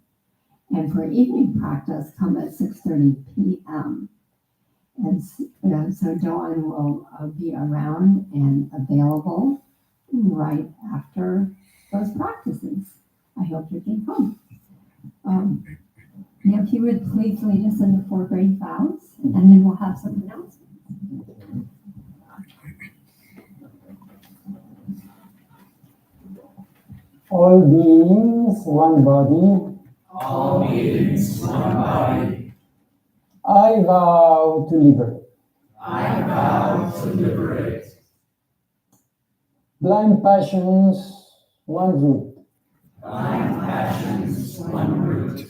and for evening practice, come at 6:30 p.m. And so Toan will be around and available right after those practices. I hope you can come. If you would please lead us in the 4 great vows, and then we'll have some announcements. All beings, one body. All beings, one body. I vow to liberate. I vow to liberate. Blind passions, one root. Blind passions, one root.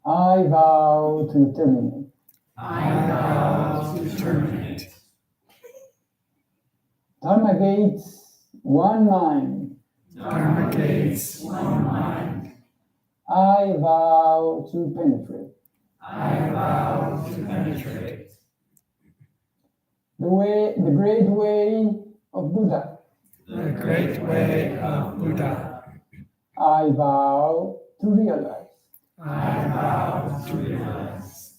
I vow to terminate. I vow to terminate. Dharma gates, one mind. Dharma gates, one mind. I vow to penetrate. I vow to penetrate. The great way of Buddha. The great way of Buddha. I vow to realize. I vow to realize.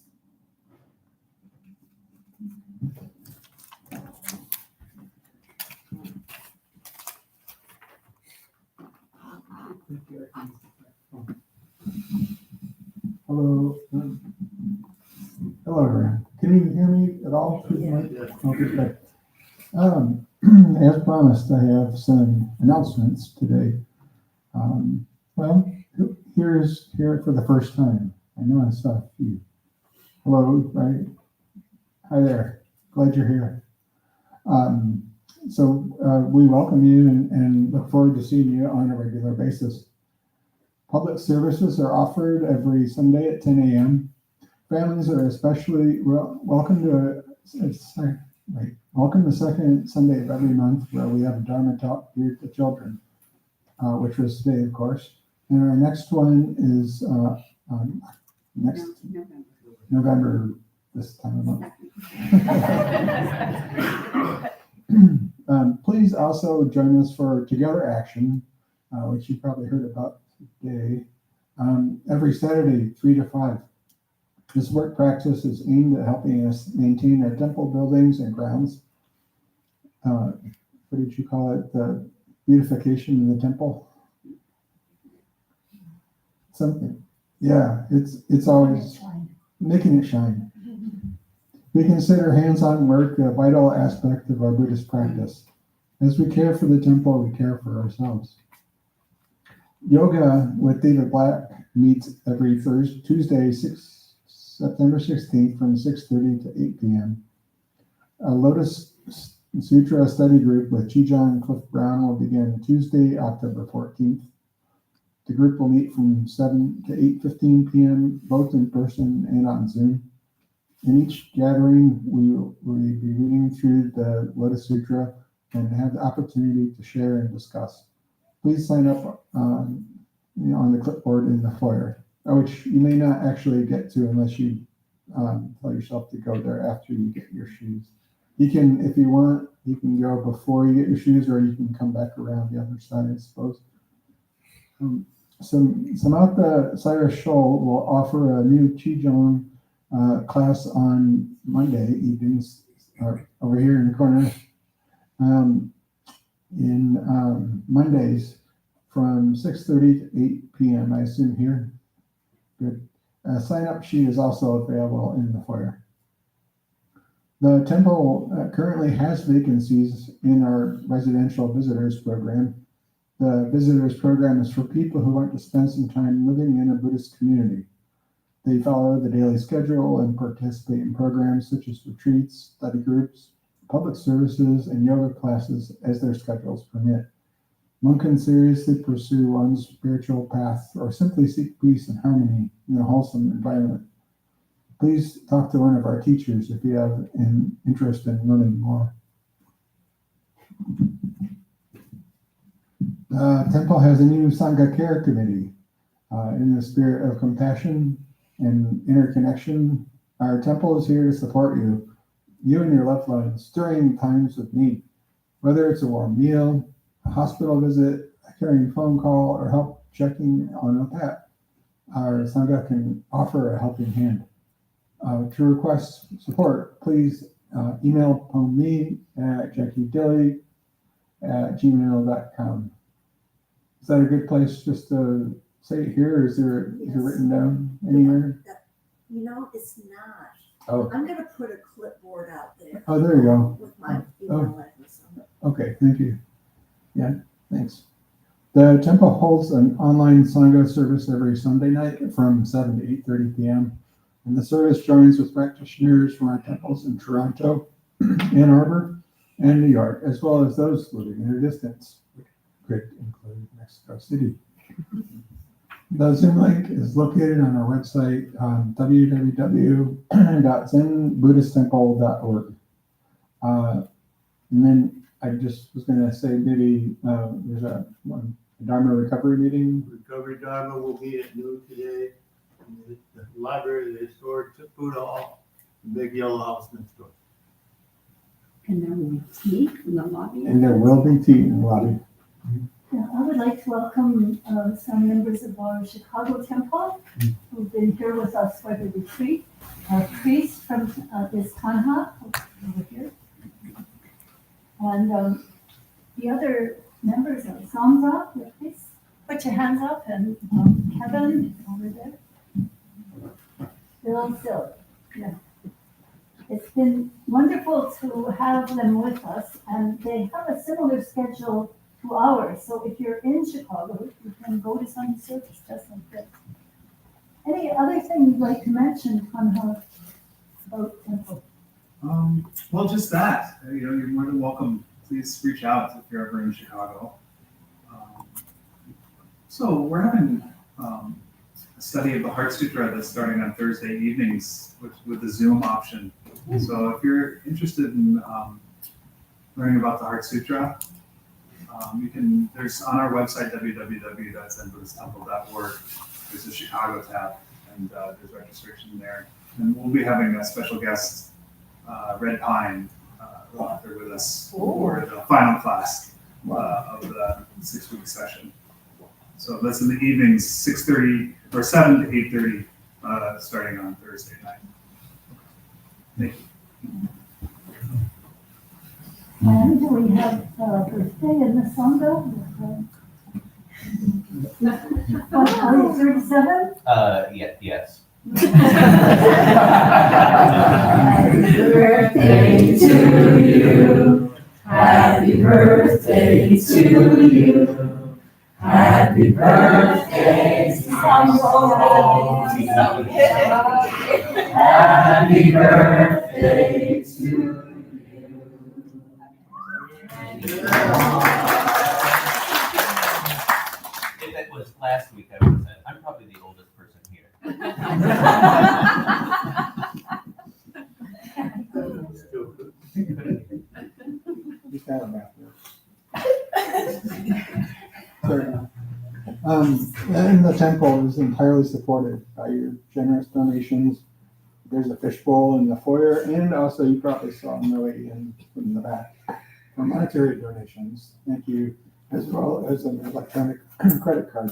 Hello. Hello, everyone. Can you hear me at all through the mic? Okay, good. As promised, I have some announcements today. Well, here for the first time. I know I saw a few. Hello, right? Hi there. Glad you're here. We welcome you and look forward to seeing you on a regular basis. Public services are offered every Sunday at 10 a.m. Families are especially welcome the second Sunday of every month where we have a Dharma talk geared to children, which was today, of course. And our next one is next November this time of month. Please also join us for Together Action, which you probably heard about today, every Saturday, 3 to 5. This work practice is aimed at helping us maintain our temple buildings and grounds. What did you call it? The beautification of the temple? Something. Yeah, it's always making it shine. We consider hands-on work a vital aspect of our Buddhist practice. As we care for the temple, we care for ourselves. Yoga with David Black meets every Tuesday, September 16th from 6:30 to 8 p.m. A Lotus Sutra study group with Chijang and Cliff Brown will begin Tuesday, October 14th. The group will meet from 7 to 8:15 p.m., both in person and on Zoom. In each gathering, we will be reading through the Lotus Sutra and have the opportunity to share and discuss. Please sign up on the clipboard in the foyer, which you may not actually get to unless you tell yourself to go there after you get your shoes. You can, if you want, you can go before you get your shoes, or you can come back around the other side, I suppose. Samantha Cyrus Scholl will offer a new Qigong class on Monday evenings, over here in the corner, Mondays from 6:30 to 8 p.m. I assume here. Good. Sign-up sheet is also available in the foyer. The temple currently has vacancies in our residential visitors program. The visitors program is for people who want to spend some time living in a Buddhist community. They follow the daily schedule and participate in programs such as retreats, study groups, public services, and yoga classes as their schedules permit. One can seriously pursue one's spiritual path or simply seek peace and harmony in a wholesome environment. Please talk to one of our teachers if you have an interest in learning more. Temple has a new Sangha Care Committee. In the spirit of compassion and interconnection, our temple is here to support you and your loved ones during times of need. Whether it's a warm meal, a hospital visit, a caring phone call, or help checking on a pet, our Sangha can offer a helping hand. To request support, please email me at jackiedilly@gmail.com. Is that a good place just to say it here, or is it written down anywhere? It's not. Oh. I'm going to put a clipboard out there. Oh, there you go. With my email address on it. Okay, thank you. Yeah, thanks. The temple holds an online Sangha service every Sunday night from 7 to 8:30 p.m. And the service joins with practitioners from our temples in Toronto, Ann Arbor, and New York, as well as those living in a distance, which could include Mexico City. The Zoom link is located on our website, www.zenbuddhisttemple.org. And then I just was going to say maybe there's a Dharma recovery meeting. Recovery Dharma will meet at noon today in the library, the historic food hall, the big yellow house next door. And there will be tea in the lobby. And there will be tea in the lobby. Yeah, I would like to welcome some members of our Chicago temple who've been here with us for the retreat. Our priest from is Kanha over here. And the other members of Sangha, please put your hands up, and Kevin over there. Bill Silk. Yeah. It's been wonderful to have them with us, and they have a similar schedule to ours. So if you're in Chicago, you can go to Sunday service just like this. Any other thing you'd like to mention on her about temple? Well, just that. You're more than welcome. Please reach out if you're ever in Chicago. So we're having a study of the Heart Sutra that's starting on Thursday evenings with the Zoom option. So if you're interested in learning about the Heart Sutra, you can. There's on our website www.zenbuddhisttemple.org. There's a Chicago tab, and there's registration there. And we'll be having a special guest, Red Pine, author with us for the final class of the 6-week session. So that's in the evenings, 6:30 or 7 to 8:30, starting on Thursday night. Thank you. And we have birthday in the Sangha. What, are you 37? Yes. Happy birthday to you. Happy birthday to you. Happy birthday, Happy birthday to you. If that was last week, I would have said, I'm probably the oldest person here. Just had a Sorry. And the temple is entirely supported by your generous donations. There's a fishbowl in the foyer, and also you probably saw Millie in the back for monetary donations. Thank you, as well as an electronic credit card.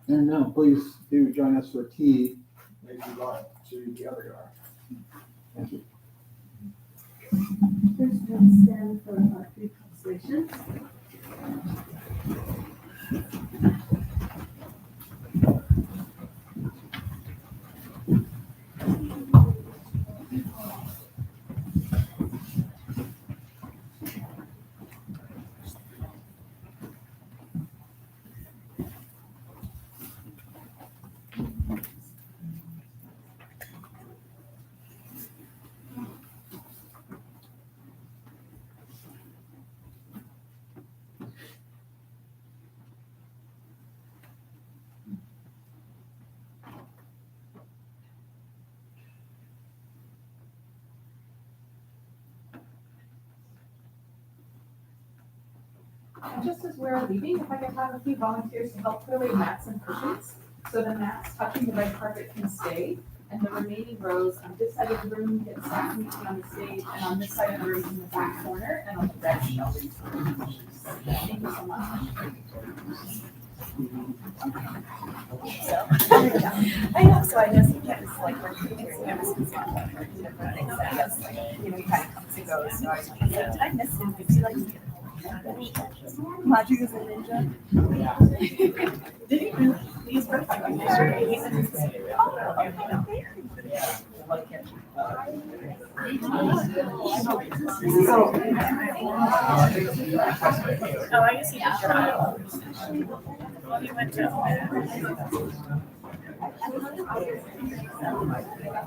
And now, please do join us for tea if you want to the other yard. Thank you. First, let's stand for our three translations. Just as we're leaving, if I could have a few volunteers to help clear away mats and cushions, so the mats touching the red carpet can stay, and the remaining rows on this side of the room get stacked neatly on the stage, and on this side of the room in the back corner, and on the red shelving. Thank you so much. I know, so I just like work with nervous and stuff, different things that just like, he kind of comes and goes. So I miss him because he likes to get Maji was a ninja. Did he really? He's perfect. He's a oh, okay. Oh, I guess he just well, he went to